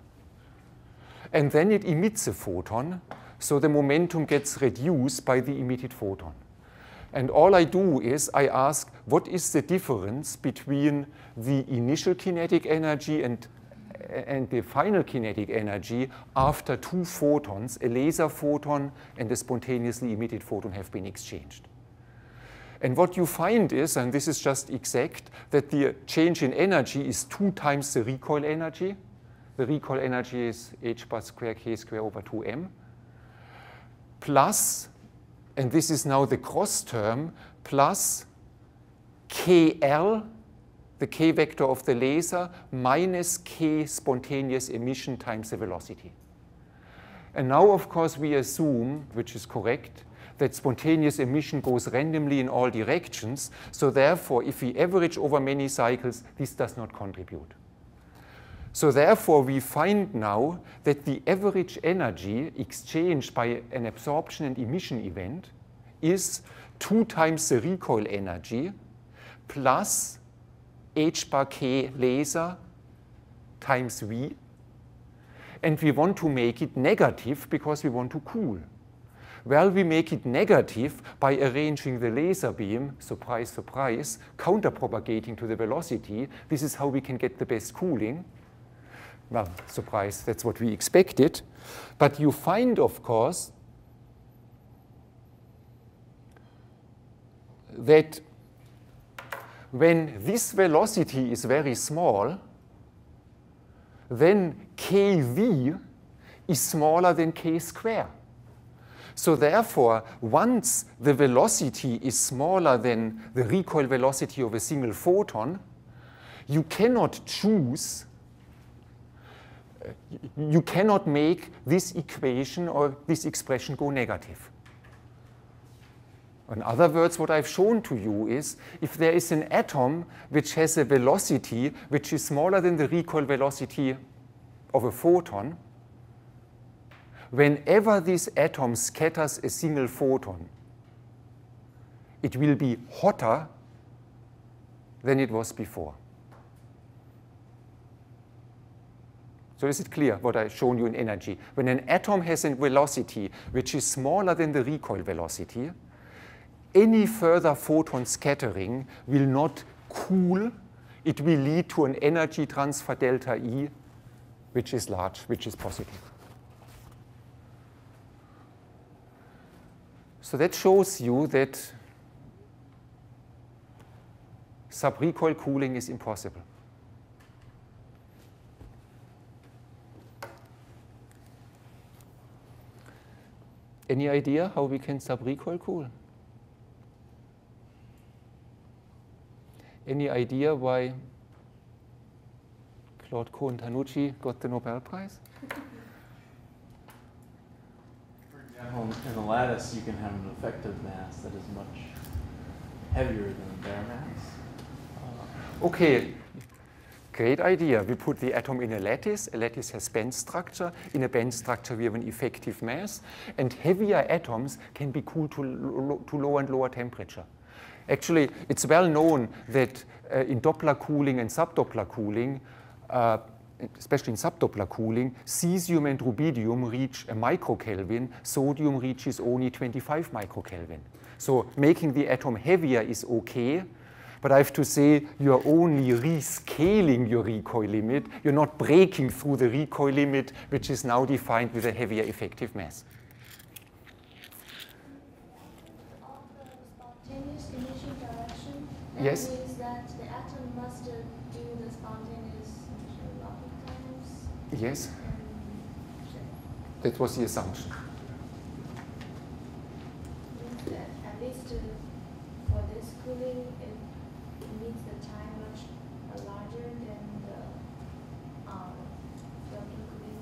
And then it emits a photon, so the momentum gets reduced by the emitted photon. And all I do is I ask, what is the difference between the initial kinetic energy and the final kinetic energy after two photons, a laser photon and a spontaneously emitted photon, have been exchanged? And what you find is, and this is just exact, that the change in energy is 2 times the recoil energy. The recoil energy is h bar square k square over 2m, plus, and this is now the cross term, plus KL, the k vector of the laser, minus k spontaneous emission times the velocity. And now, of course, we assume, which is correct, that spontaneous emission goes randomly in all directions. So therefore, if we average over many cycles, this does not contribute. So therefore, we find now that the average energy exchanged by an absorption and emission event is 2 times the recoil energy plus h bar k laser times v. And we want to make it negative because we want to cool. Well, we make it negative by arranging the laser beam, surprise, surprise, counter-propagating to the velocity. This is how we can get the best cooling. Well, surprise, that's what we expected. But you find, of course, that when this velocity is very small, then kv is smaller than k square. So therefore, once the velocity is smaller than the recoil velocity of a single photon, you cannot choose, you cannot make this equation or this expression go negative. In other words, what I've shown to you is, if there is an atom which has a velocity which is smaller than the recoil velocity of a photon, whenever this atom scatters a single photon, it will be hotter than it was before. So is it clear what I've shown you in energy? When an atom has a velocity which is smaller than the recoil velocity, any further photon scattering will not cool. It will lead to an energy transfer delta E, which is large, which is positive. So that shows you that subrecoil cooling is impossible. Any idea how we can subrecoil cool? Any idea why Claude Cohn-Tanucci got the Nobel Prize? For example, in a lattice, you can have an effective mass that is much heavier than bare mass. Okay, great idea. We put the atom in a lattice. A lattice has band structure. In a band structure, we have an effective mass. And heavier atoms can be cooled to lower and lower temperature. Actually, it's well known that in Doppler cooling and subdoppler cooling, especially in subdoppler cooling, cesium and rubidium reach a microkelvin, sodium reaches only 25 microkelvin. So making the atom heavier is okay, but I have to say you're only rescaling your recoil limit. You're not breaking through the recoil limit, which is now defined with a heavier effective mass. Yes? That means that the atom must do the spontaneous emission logic times. Yes? That was the assumption. Means that at least for this cooling, it meets the time much larger than the Doppler cooling,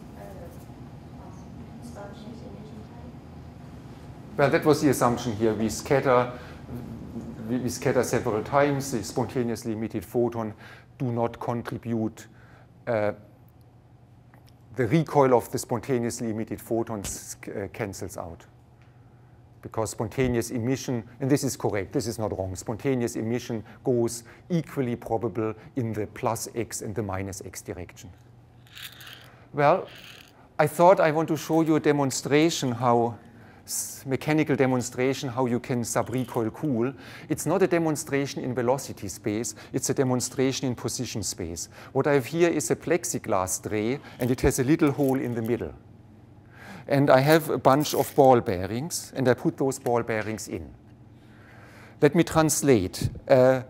spontaneous emission time. Well, that was the assumption here. We scatter several times. The spontaneously emitted photon do not contribute. The recoil of the spontaneously emitted photons cancels out. Because spontaneous emission, and this is correct, this is not wrong, spontaneous emission goes equally probable in the plus x and the minus x direction. Well, I thought I want to show you a demonstration how mechanical demonstration how you can subrecoil cool. It's not a demonstration in velocity space, it's a demonstration in position space. What I have here is a plexiglass tray, and it has a little hole in the middle. And I have a bunch of ball bearings, and I put those ball bearings in. Let me translate. I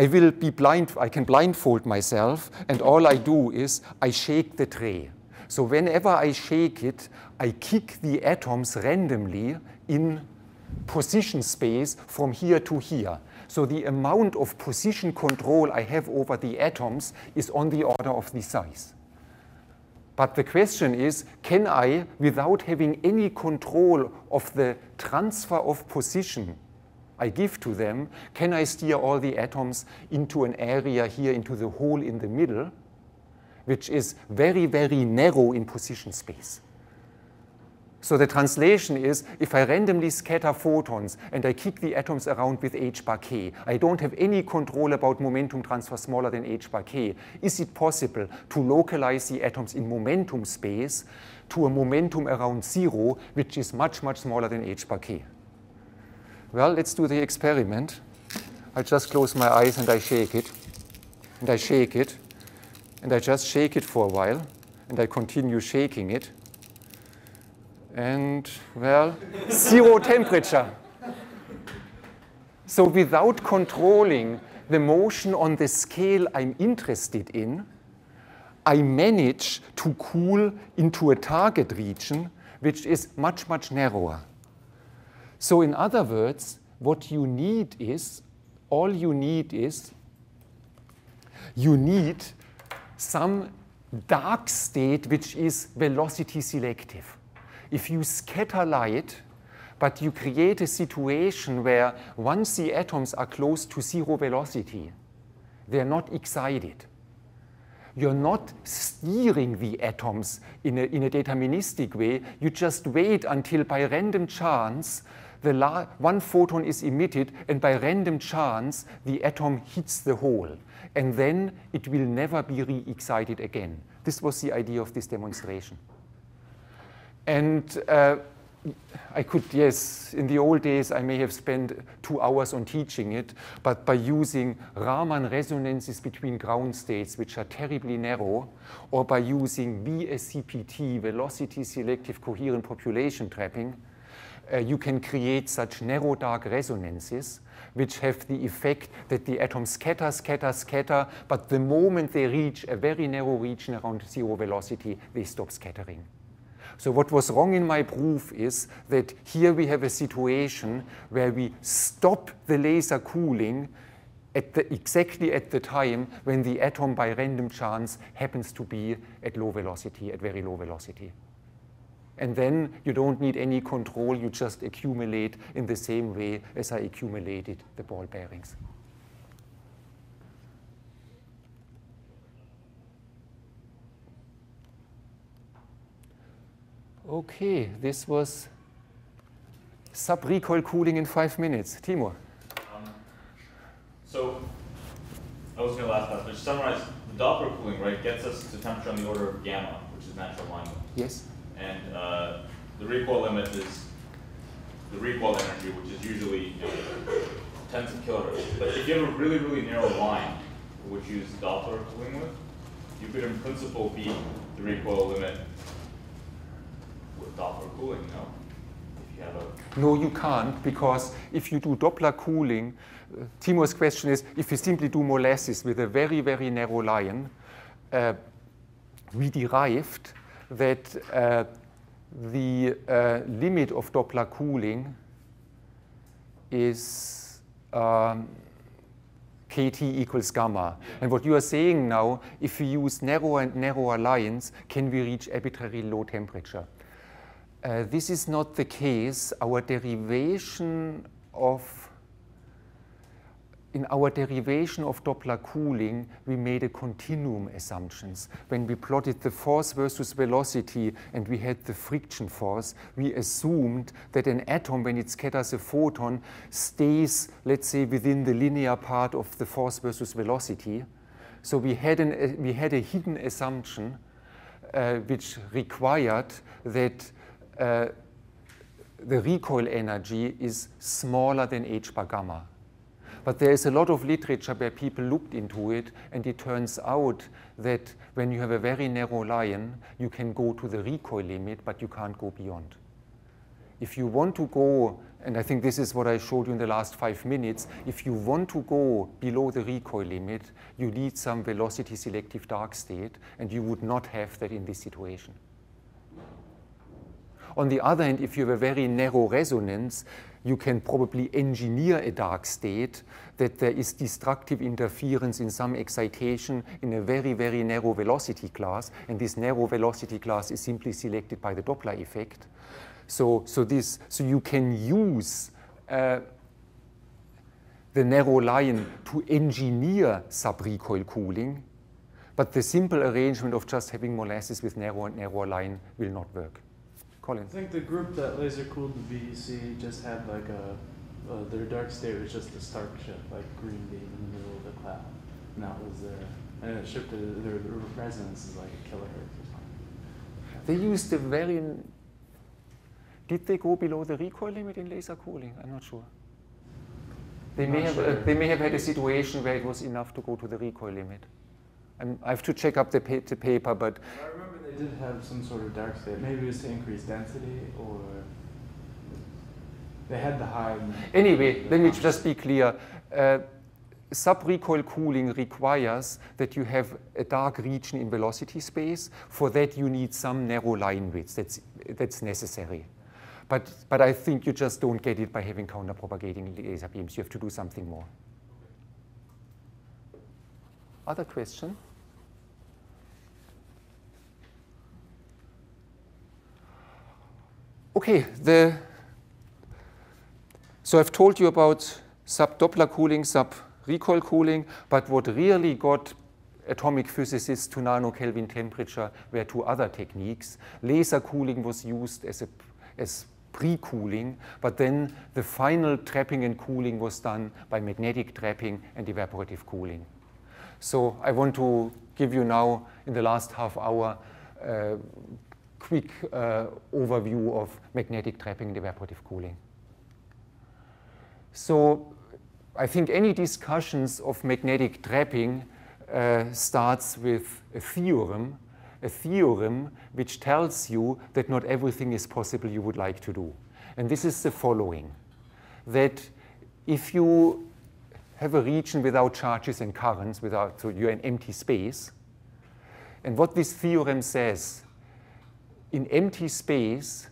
can blindfold myself, and all I do is I shake the tray. So whenever I shake it, I kick the atoms randomly in position space from here to here. So the amount of position control I have over the atoms is on the order of this size. But the question is, can I, without having any control of the transfer of position I give to them, can I steer all the atoms into an area here, into the hole in the middle, which is very, very narrow in position space. So the translation is, if I randomly scatter photons and I kick the atoms around with h bar k, I don't have any control about momentum transfer smaller than h bar k. Is it possible to localize the atoms in momentum space to a momentum around 0, which is much, much smaller than h bar k? Well, let's do the experiment. I just close my eyes and I shake it, and I shake it. And I just shake it for a while, and I continue shaking it. And, well, 0 temperature. So without controlling the motion on the scale I'm interested in, I manage to cool into a target region which is much, much narrower. So in other words, what you need is, all you need is, you need some dark state which is velocity selective. If you scatter light, but you create a situation where once the atoms are close to zero velocity, they're not excited. You're not steering the atoms in a deterministic way. You just wait until by random chance one photon is emitted, and by random chance the atom hits the hole. And then it will never be re-excited again. This was the idea of this demonstration. And I could, yes, in the old days I may have spent 2 hours on teaching it, but by using Raman resonances between ground states, which are terribly narrow, or by using VSCPT, velocity selective coherent population trapping, you can create such narrow dark resonances which have the effect that the atoms scatter, scatter, scatter, but the moment they reach a very narrow region around zero velocity, they stop scattering. So what was wrong in my proof is that here we have a situation where we stop the laser cooling exactly at the time when the atom by random chance happens to be at low velocity, at very low velocity. And then you don't need any control, you just accumulate in the same way as I accumulated the ball bearings. Okay, this was sub-recoil cooling in 5 minutes. Timur. So I was going to ask that, but to summarize, the Doppler cooling, right, gets us to temperature on the order of gamma, which is natural alignment. Yes. And the recoil limit is the recoil energy, which is usually tens of kilohertz. But if you have a really, really narrow line, which you use Doppler cooling with, you could in principle beat the recoil limit with Doppler cooling, no? If you have a No, you can't, because if you do Doppler cooling, Timur's question is, if you simply do molasses with a very, very narrow line, we derived that the limit of Doppler cooling is kT equals gamma. And what you are saying now, if we use narrower and narrower lines, can we reach arbitrarily low temperature? This is not the case. In our derivation of Doppler cooling, we made a continuum assumptions. When we plotted the force versus velocity and we had the friction force, we assumed that an atom, when it scatters a photon, stays, let's say, within the linear part of the force versus velocity. So we had a hidden assumption which required that the recoil energy is smaller than h bar gamma. But there is a lot of literature where people looked into it, and it turns out that when you have a very narrow line, you can go to the recoil limit, but you can't go beyond. If you want to go, and I think this is what I showed you in the last 5 minutes, if you want to go below the recoil limit, you need some velocity selective dark state, and you would not have that in this situation. On the other hand, if you have a very narrow resonance, you can probably engineer a dark state that there is destructive interference in some excitation in a very, very narrow velocity class, and this narrow velocity class is simply selected by the Doppler effect. So you can use the narrow line to engineer sub-recoil cooling, but the simple arrangement of just having molasses with narrow and narrow line will not work. Colin. I think the group that laser cooled the VEC just had like their dark state was just a stark shift, like green beam in the middle of the cloud. And that was and it shifted, their resonance is like a kilohertz or something. They used a very, did they go below the recoil limit in laser cooling? I'm not sure. They may have had a situation where it was enough to go to the recoil limit. I have to check up the paper, but I remember they did have some sort of dark state. Maybe it was to increase density, or they had the high. Anyway, let me just be clear. sub-recoil cooling requires that you have a dark region in velocity space. For that, you need some narrow line width. That's necessary. But I think you just don't get it by having counter-propagating laser beams. You have to do something more. Other question? Okay, so I've told you about sub-Doppler cooling, sub-recoil cooling, but what really got atomic physicists to nano-Kelvin temperature were two other techniques. Laser cooling was used as pre-cooling, but then the final trapping and cooling was done by magnetic trapping and evaporative cooling. So I want to give you now, in the last half hour, a quick overview of magnetic trapping and evaporative cooling. So I think any discussions of magnetic trapping starts with a theorem which tells you that not everything is possible you would like to do. And this is the following, that if you have a region without charges and currents, so you're an empty space, and what this theorem says, in empty space,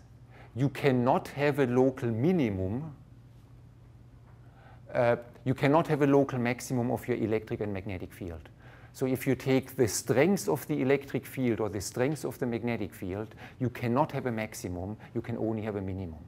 you cannot have a local minimum, you cannot have a local maximum of your electric and magnetic field. So if you take the strength of the electric field or the strength of the magnetic field, you cannot have a maximum, you can only have a minimum.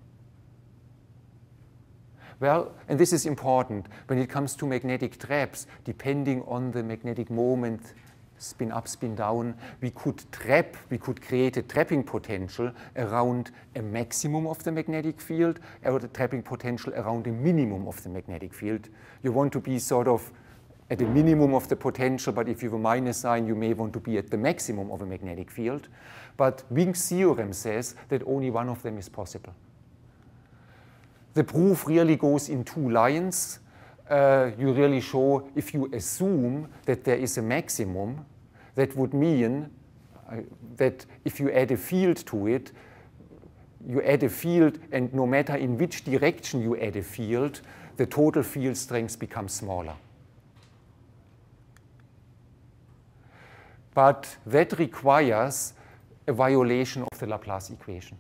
Well, and this is important, when it comes to magnetic traps, depending on the magnetic moment, spin up, spin down, we could create a trapping potential around a maximum of the magnetic field, or the trapping potential around a minimum of the magnetic field. You want to be sort of at the minimum of the potential, but if you have a minus sign, you may want to be at the maximum of a magnetic field. But Wink's theorem says that only one of them is possible. The proof really goes in two lines. You really show, if you assume that there is a maximum, that would mean that if you add a field to it, you add a field, and no matter in which direction you add a field, the total field strength becomes smaller. But that requires a violation of the Laplace equation.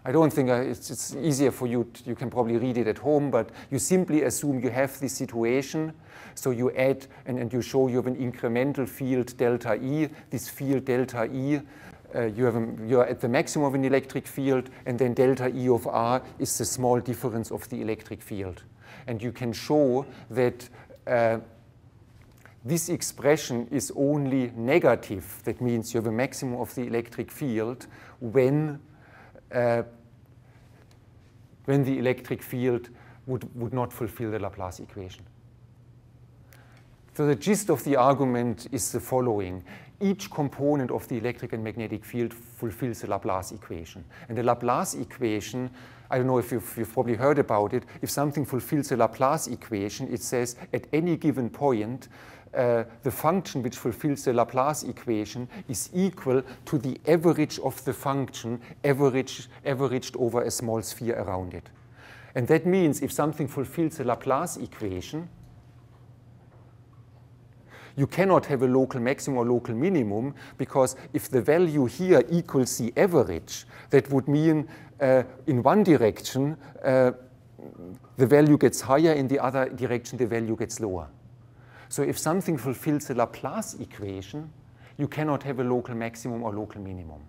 I don't think it's easier for you, you can probably read it at home, but you simply assume you have this situation, so you add, and you show you have an incremental field delta E. This field delta E, you're at the maximum of an electric field, and then delta E of R is the small difference of the electric field. And you can show that this expression is only negative. That means you have a maximum of the electric field when the electric field would not fulfill the Laplace equation. So the gist of the argument is the following. Each component of the electric and magnetic field fulfills the Laplace equation. And the Laplace equation, I don't know if you've probably heard about it, if something fulfills the Laplace equation, it says at any given point, the function which fulfills the Laplace equation is equal to the average of the function averaged over a small sphere around it. And that means if something fulfills the Laplace equation, you cannot have a local maximum or local minimum, because if the value here equals the average, that would mean in one direction the value gets higher, in the other direction the value gets lower. So if something fulfills the Laplace equation, you cannot have a local maximum or local minimum.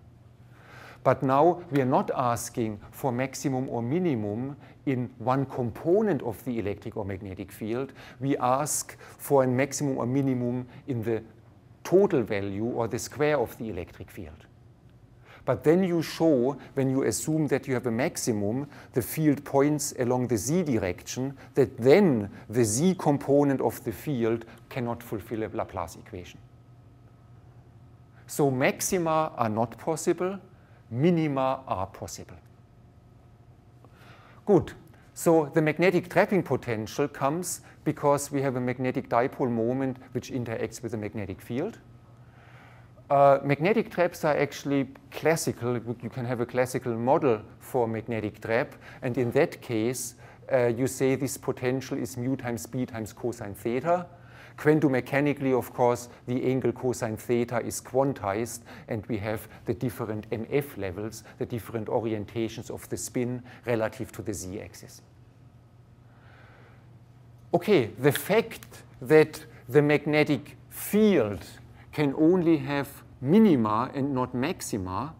But now we are not asking for maximum or minimum in one component of the electric or magnetic field. We ask for a maximum or minimum in the total value or the square of the electric field. But then you show, when you assume that you have a maximum, the field points along the z direction, that then the z component of the field cannot fulfill a Laplace equation. So maxima are not possible, minima are possible. Good. So the magnetic trapping potential comes because we have a magnetic dipole moment which interacts with the magnetic field. Magnetic traps are actually classical. You can have a classical model for magnetic trap, and in that case, you say this potential is mu times b times cosine theta. Quantum mechanically, of course, the angle cosine theta is quantized, and we have the different MF levels, the different orientations of the spin relative to the z-axis. Okay, the fact that the magnetic field can only have minima and not maxima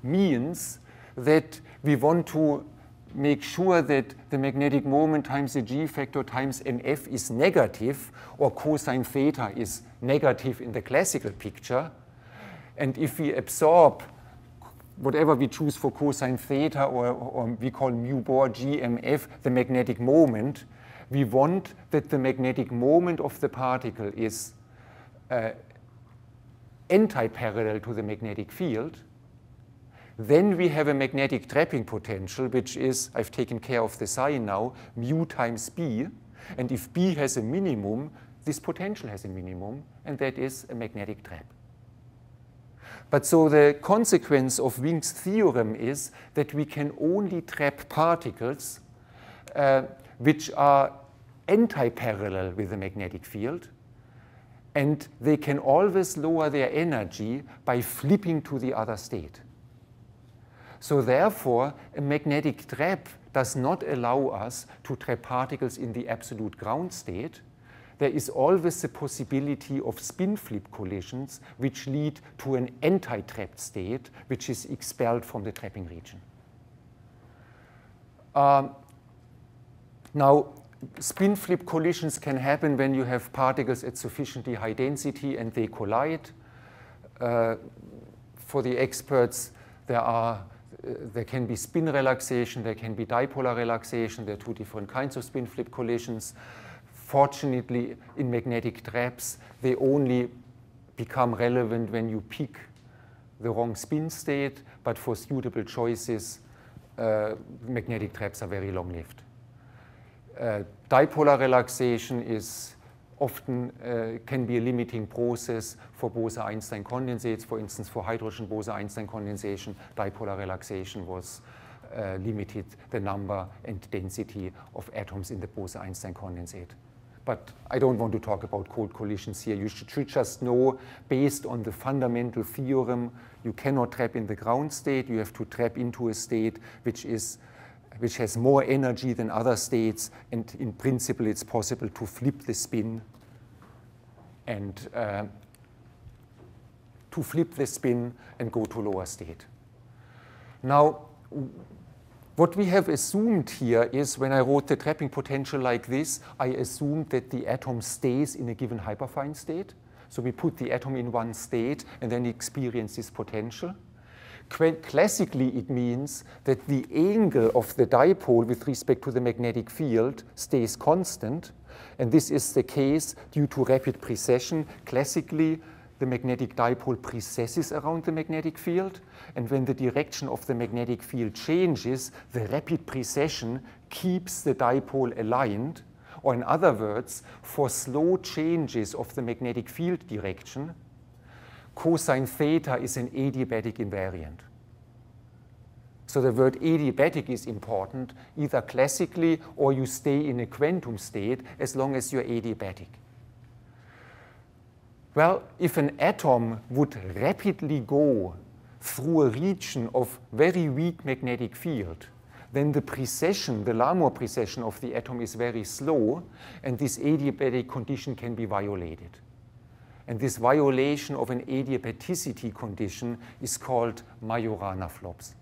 means that we want to make sure that the magnetic moment times the g factor times mf is negative, or cosine theta is negative in the classical picture. And if we absorb whatever we choose for cosine theta, or we call mu bar gmf the magnetic moment, we want that the magnetic moment of the particle is anti-parallel to the magnetic field. Then we have a magnetic trapping potential, which is, I've taken care of the sign now, mu times b. And if b has a minimum, this potential has a minimum, and that is a magnetic trap. But so the consequence of Wink's theorem is that we can only trap particles which are anti-parallel with the magnetic field, and they can always lower their energy by flipping to the other state. So therefore, a magnetic trap does not allow us to trap particles in the absolute ground state. There is always the possibility of spin flip collisions which lead to an anti-trapped state which is expelled from the trapping region. Now, spin flip collisions can happen when you have particles at sufficiently high density and they collide. For the experts, there can be spin relaxation, there can be dipolar relaxation. There are two different kinds of spin flip collisions. Fortunately, in magnetic traps, they only become relevant when you pick the wrong spin state, but for suitable choices, magnetic traps are very long-lived. Dipolar relaxation is often can be a limiting process for Bose-Einstein condensates. For instance, for hydrogen Bose-Einstein condensation, dipolar relaxation was limited the number and density of atoms in the Bose-Einstein condensate. But I don't want to talk about cold collisions here. You should just know, based on the fundamental theorem, you cannot trap in the ground state. You have to trap into a state which has more energy than other states, and in principle it's possible to flip the spin and go to lower state. Now, what we have assumed here is, when I wrote the trapping potential like this, I assumed that the atom stays in a given hyperfine state. So we put the atom in one state and then experience this potential. Classically, it means that the angle of the dipole with respect to the magnetic field stays constant, and this is the case due to rapid precession. Classically, the magnetic dipole precesses around the magnetic field, and when the direction of the magnetic field changes, the rapid precession keeps the dipole aligned, or in other words, for slow changes of the magnetic field direction, cosine theta is an adiabatic invariant. So the word adiabatic is important, either classically or you stay in a quantum state as long as you're adiabatic. Well, if an atom would rapidly go through a region of very weak magnetic field, then the precession, the Larmor precession of the atom is very slow, and this adiabatic condition can be violated. And this violation of an adiabaticity condition is called Majorana flops.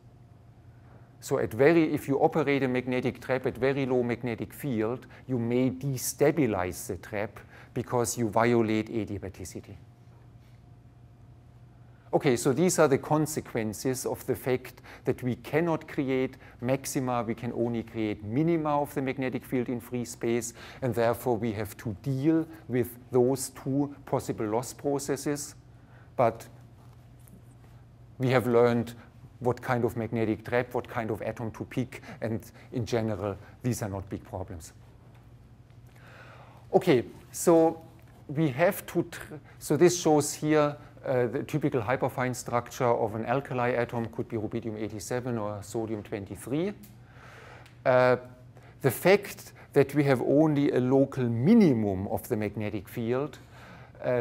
So if you operate a magnetic trap at very low magnetic field, you may destabilize the trap because you violate adiabaticity. Okay, so these are the consequences of the fact that we cannot create maxima, we can only create minima of the magnetic field in free space, and therefore we have to deal with those two possible loss processes. But we have learned what kind of magnetic trap, what kind of atom to pick, and in general, these are not big problems. Okay, so we have to, so this shows here the typical hyperfine structure of an alkali atom, could be rubidium-87 or sodium-23. the fact that we have only a local minimum of the magnetic field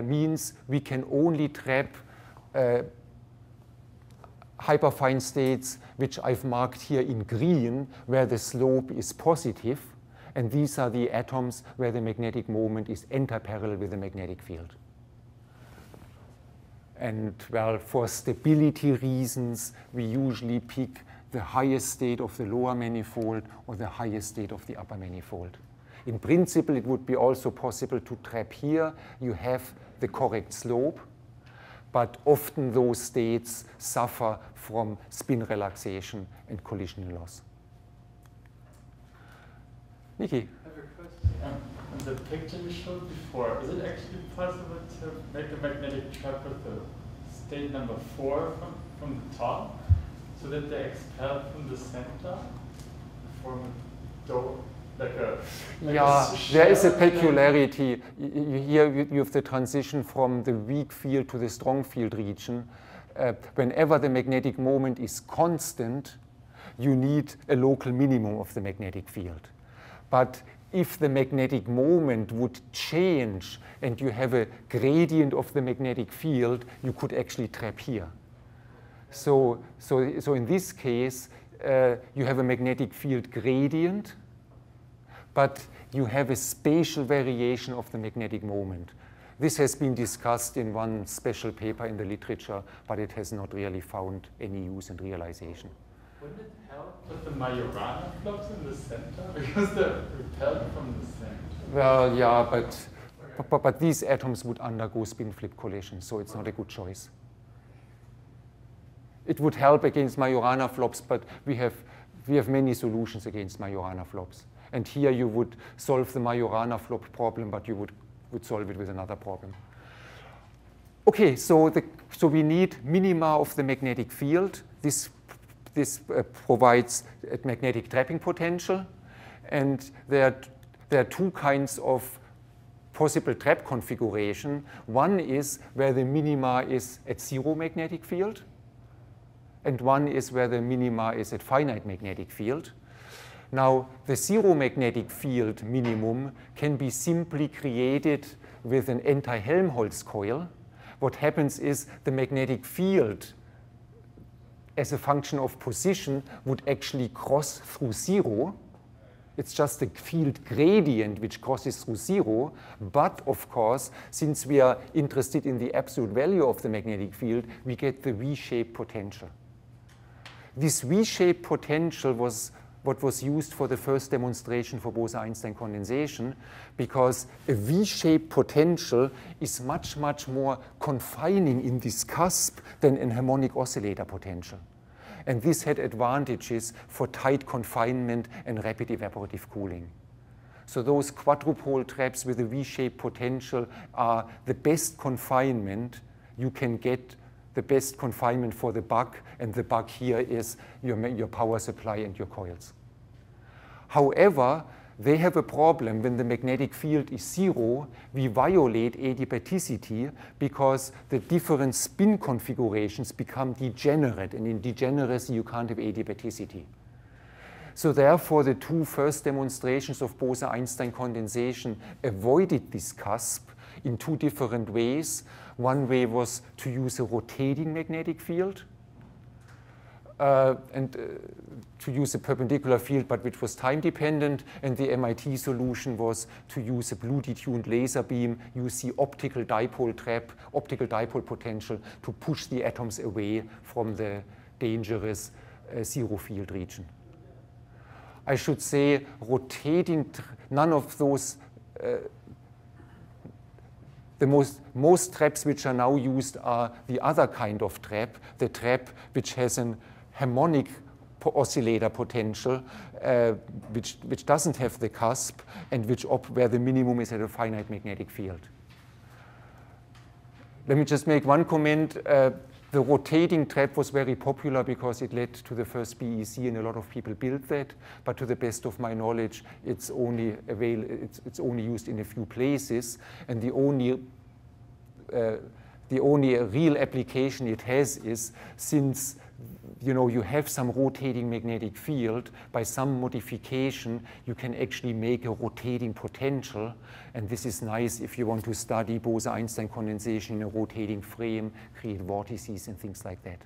means we can only trap hyperfine states which I've marked here in green, where the slope is positive, and these are the atoms where the magnetic moment is antiparallel with the magnetic field. And well, for stability reasons, we usually pick the highest state of the lower manifold or the highest state of the upper manifold. In principle, it would be also possible to trap here. You have the correct slope, but often those states suffer from spin relaxation and collision loss. Nikki? I have a question. In the picture you showed before, is it actually possible to make a magnetic trap with the state number 4 from the top, so that they expel from the center, form a dome, there is a peculiarity. Here you have the transition from the weak field to the strong field region. Whenever the magnetic moment is constant, you need a local minimum of the magnetic field. But if the magnetic moment would change and you have a gradient of the magnetic field, you could actually trap here. So in this case, you have a magnetic field gradient, but you have a spatial variation of the magnetic moment. This has been discussed in one special paper in the literature, but it has not really found any use and realization. Wouldn't it help with the Majorana flops in the center? Because they're repelled from the center. Well, yeah, but these atoms would undergo spin flip collision, so it's not a good choice. It would help against Majorana flops, but we have many solutions against Majorana flops. And here you would solve the Majorana flop problem, but you would solve it with another problem. Okay, so we need minima of the magnetic field. This provides a magnetic trapping potential. And there are two kinds of possible trap configuration. One is where the minima is at 0 magnetic field, and one is where the minima is at finite magnetic field. Now, the 0 magnetic field minimum can be simply created with an anti-Helmholtz coil. What happens is the magnetic field, as a function of position, would actually cross through 0. It's just the field gradient which crosses through 0. But, of course, since we are interested in the absolute value of the magnetic field, we get the V-shaped potential. This V-shaped potential was what was used for the first demonstration for Bose-Einstein condensation, because a V-shaped potential is much, much more confining in this cusp than a harmonic oscillator potential. And this had advantages for tight confinement and rapid evaporative cooling. So those quadrupole traps with a V-shaped potential are the best confinement you can get, the best confinement for the bug, and the bug here is your power supply and your coils. However, they have a problem when the magnetic field is 0. We violate adiabaticity because the different spin configurations become degenerate, and in degeneracy you can't have adiabaticity. So therefore, the two first demonstrations of Bose-Einstein condensation avoided this cusp in two different ways. One way was to use a rotating magnetic field, to use a perpendicular field, but which was time dependent. And the MIT solution was to use a Blue-detuned laser beam, use the optical dipole trap, optical dipole potential to push the atoms away from the dangerous 0 field region. I should say rotating, none of those, the most traps which are now used are the other kind of trap, the trap which has an harmonic oscillator potential, which doesn't have the cusp, and where the minimum is at a finite magnetic field. Let me just make one comment. The rotating trap was very popular because it led to the first BEC, and a lot of people built that. But to the best of my knowledge, it's only used in a few places, and the only real application it has is, since you have some rotating magnetic field. By some modification, you can actually make a rotating potential. And this is nice if you want to study Bose-Einstein condensation in a rotating frame, create vortices and things like that.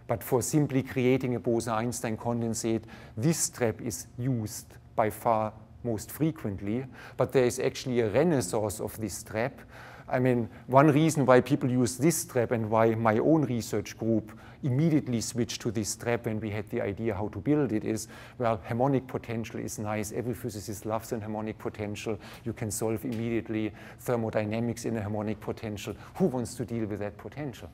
But for simply creating a Bose-Einstein condensate, this trap is used by far most frequently. But there is actually a renaissance of this trap. I mean, one reason why people use this trap and why my own research group immediately switched to this trap when we had the idea how to build it is, well, harmonic potential is nice. Every physicist loves a harmonic potential. You can solve immediately thermodynamics in a harmonic potential. Who wants to deal with that potential?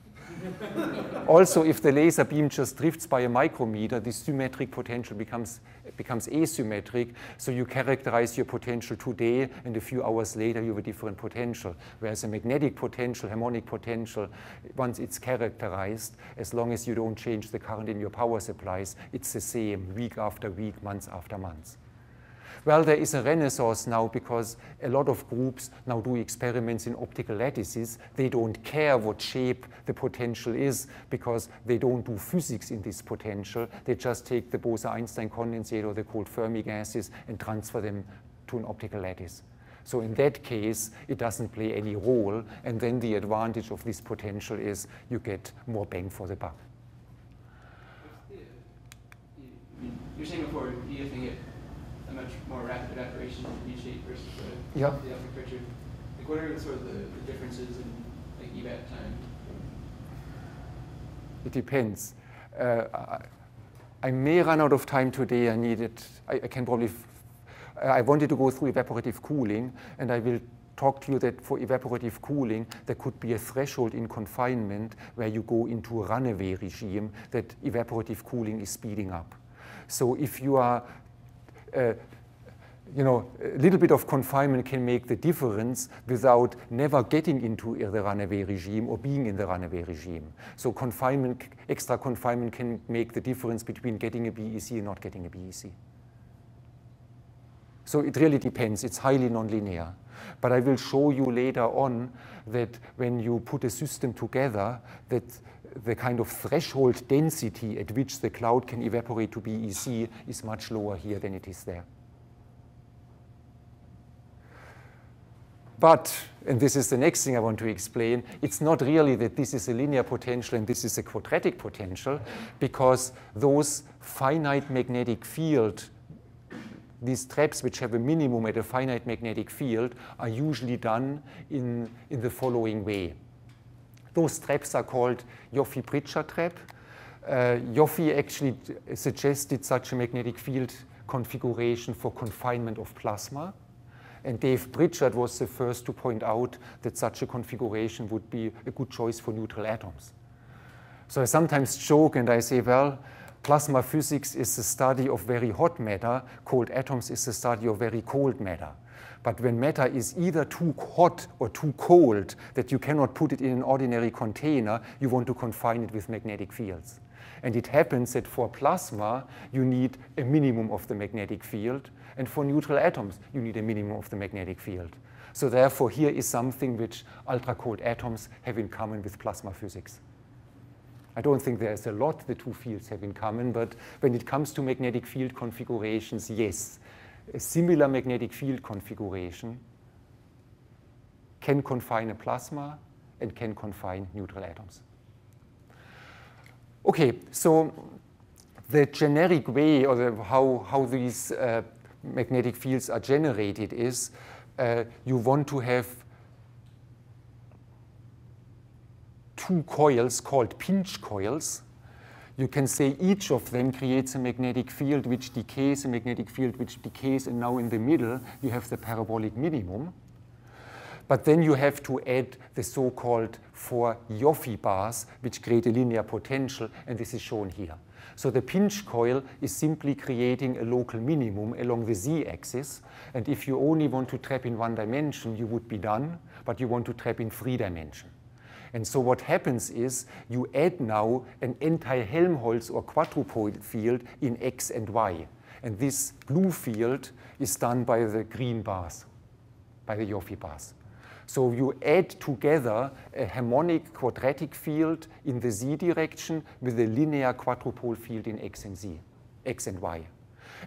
Also, if the laser beam just drifts by a micrometer, the symmetric potential becomes asymmetric. So you characterize your potential today, and a few hours later you have a different potential. Whereas a magnetic potential, harmonic potential, once it's characterized, as long as you don't change the current in your power supplies, it's the same week after week, months after months. Well, there is a renaissance now because a lot of groups now do experiments in optical lattices. They don't care what shape the potential is because they don't do physics in this potential. They just take the Bose-Einstein condensate or the cold Fermi gases and transfer them to an optical lattice. So in that case, it doesn't play any role. And then the advantage of this potential is you get more bang for the buck. You're saying before you have to get a much more rapid evaporation in V-shape versus the Yeah. Alpha picture. Like, what are sort of the differences in like evat time? It depends. I may run out of time today. I can probably. I wanted to go through evaporative cooling, and I will talk to you that for evaporative cooling, there could be a threshold in confinement where you go into a runaway regime that evaporative cooling is speeding up. So if you are a little bit of confinement can make the difference without never getting into the runaway regime or being in the runaway regime. So confinement, extra confinement can make the difference between getting a BEC and not getting a BEC. So it really depends. It's highly nonlinear. But I will show you later on that when you put a system together, that the kind of threshold density at which the cloud can evaporate to BEC is much lower here than it is there. But, and this is the next thing I want to explain, it's not really that this is a linear potential and this is a quadratic potential, because those finite magnetic field, these traps which have a minimum at a finite magnetic field, are usually done in the following way. Those traps are called Ioffe-Pritchard trap. Ioffe actually suggested such a magnetic field configuration for confinement of plasma. And Dave Pritchard was the first to point out that such a configuration would be a good choice for neutral atoms. So I sometimes joke and I say, well, plasma physics is the study of very hot matter. Cold atoms is the study of very cold matter. But when matter is either too hot or too cold that you cannot put it in an ordinary container, you want to confine it with magnetic fields. And it happens that for plasma, you need a minimum of the magnetic field. And for neutral atoms, you need a minimum of the magnetic field. So therefore, here is something which ultra-cold atoms have in common with plasma physics. I don't think there's a lot the two fields have in common, but when it comes to magnetic field configurations, yes. A similar magnetic field configuration can confine a plasma and can confine neutral atoms. Okay, so the generic way, or how these magnetic fields are generated is you want to have two coils called pinch coils. You can say each of them creates a magnetic field which decays, and now in the middle you have the parabolic minimum. But then you have to add the so-called 4 Ioffe bars, which create a linear potential, and this is shown here. So the pinch coil is simply creating a local minimum along the z-axis, and if you only want to trap in 1 dimension, you would be done, but you want to trap in 3 dimensions. And so what happens is you add now an anti-Helmholtz or quadrupole field in x and y. And this blue field is done by the green bars, by the Ioffe bars. So you add together a harmonic quadratic field in the z direction with a linear quadrupole field in x and z, x and y.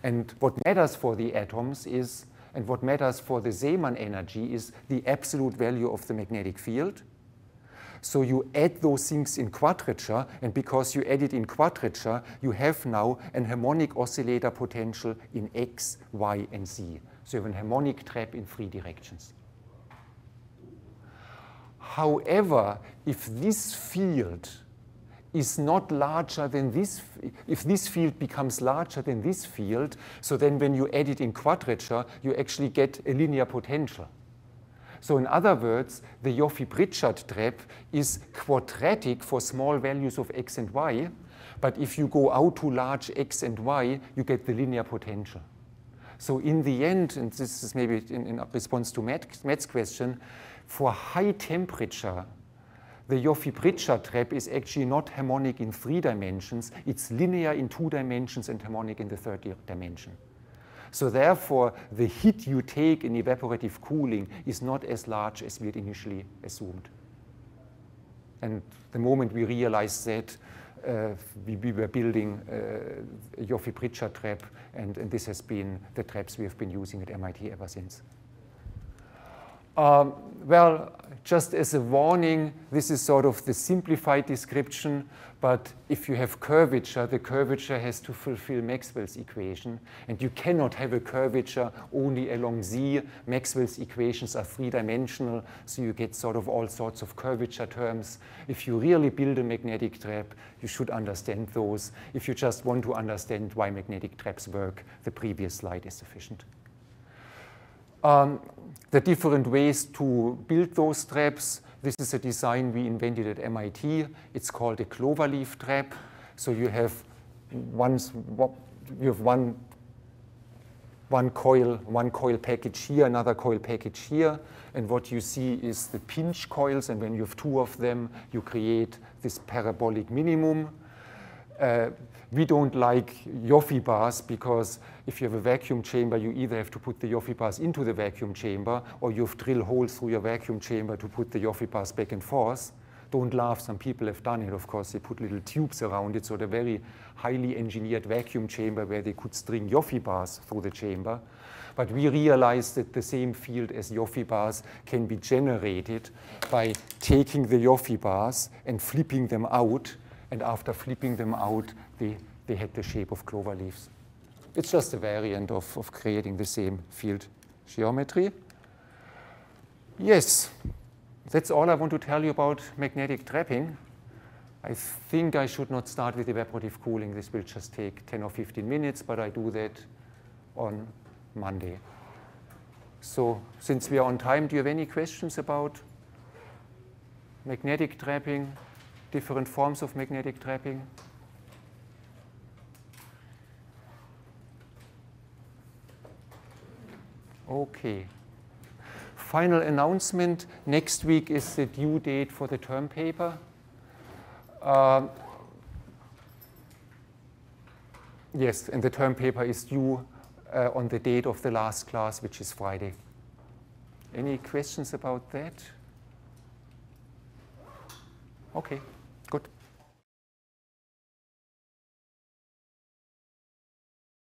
And what matters for the atoms is, and what matters for the Zeeman energy is the absolute value of the magnetic field. So you add those things in quadrature, and because you add it in quadrature, you have now an harmonic oscillator potential in x, y, and z. So you have a harmonic trap in 3 directions. However, if this field is not larger than this, if this field becomes larger than this field, so then when you add it in quadrature, you actually get a linear potential. So in other words, the Joffe-Pritchard trap is quadratic for small values of x and y, but if you go out to large x and y, you get the linear potential. So in the end, and this is maybe in response to Matt's question, for high temperature, the Joffe-Pritchard trap is actually not harmonic in 3 dimensions. It's linear in 2 dimensions and harmonic in the 3rd dimension. So therefore, the hit you take in evaporative cooling is not as large as we had initially assumed. And the moment we realized that, we were building a Joffe-Pritchard trap, and this has been the traps we have been using at MIT ever since. Well, just as a warning, this is sort of the simplified description, but if you have curvature, the curvature has to fulfill Maxwell's equation, and you cannot have a curvature only along Z. Maxwell's equations are 3-dimensional, so you get sort of all sorts of curvature terms. If you really build a magnetic trap, you should understand those. If you just want to understand why magnetic traps work, the previous slide is sufficient. The different ways to build those traps. This is a design we invented at MIT. It's called a cloverleaf trap. So you have one coil package here, another coil package here, and what you see is the pinch coils, and when you have 2 of them, you create this parabolic minimum. We don't like Joffe bars because if you have a vacuum chamber, you either have to put the Joffe bars into the vacuum chamber or you have drill holes through your vacuum chamber to put the Joffe bars back and forth. Don't laugh, some people have done it, of course. They put little tubes around it, so the very highly engineered vacuum chamber where they could string Joffe bars through the chamber. But we realized that the same field as Joffe bars can be generated by taking the Joffe bars and flipping them out. And after flipping them out, they had the shape of clover leaves. It's just a variant of creating the same field geometry. Yes, that's all I want to tell you about magnetic trapping. I think I should not start with evaporative cooling. This will just take 10 or 15 minutes, but I do that on Monday. So since we are on time, do you have any questions about magnetic trapping? Different forms of magnetic trapping? Okay. Final announcement. Next week is the due date for the term paper. Yes, and the term paper is due on the date of the last class, which is Friday. Any questions about that? Okay.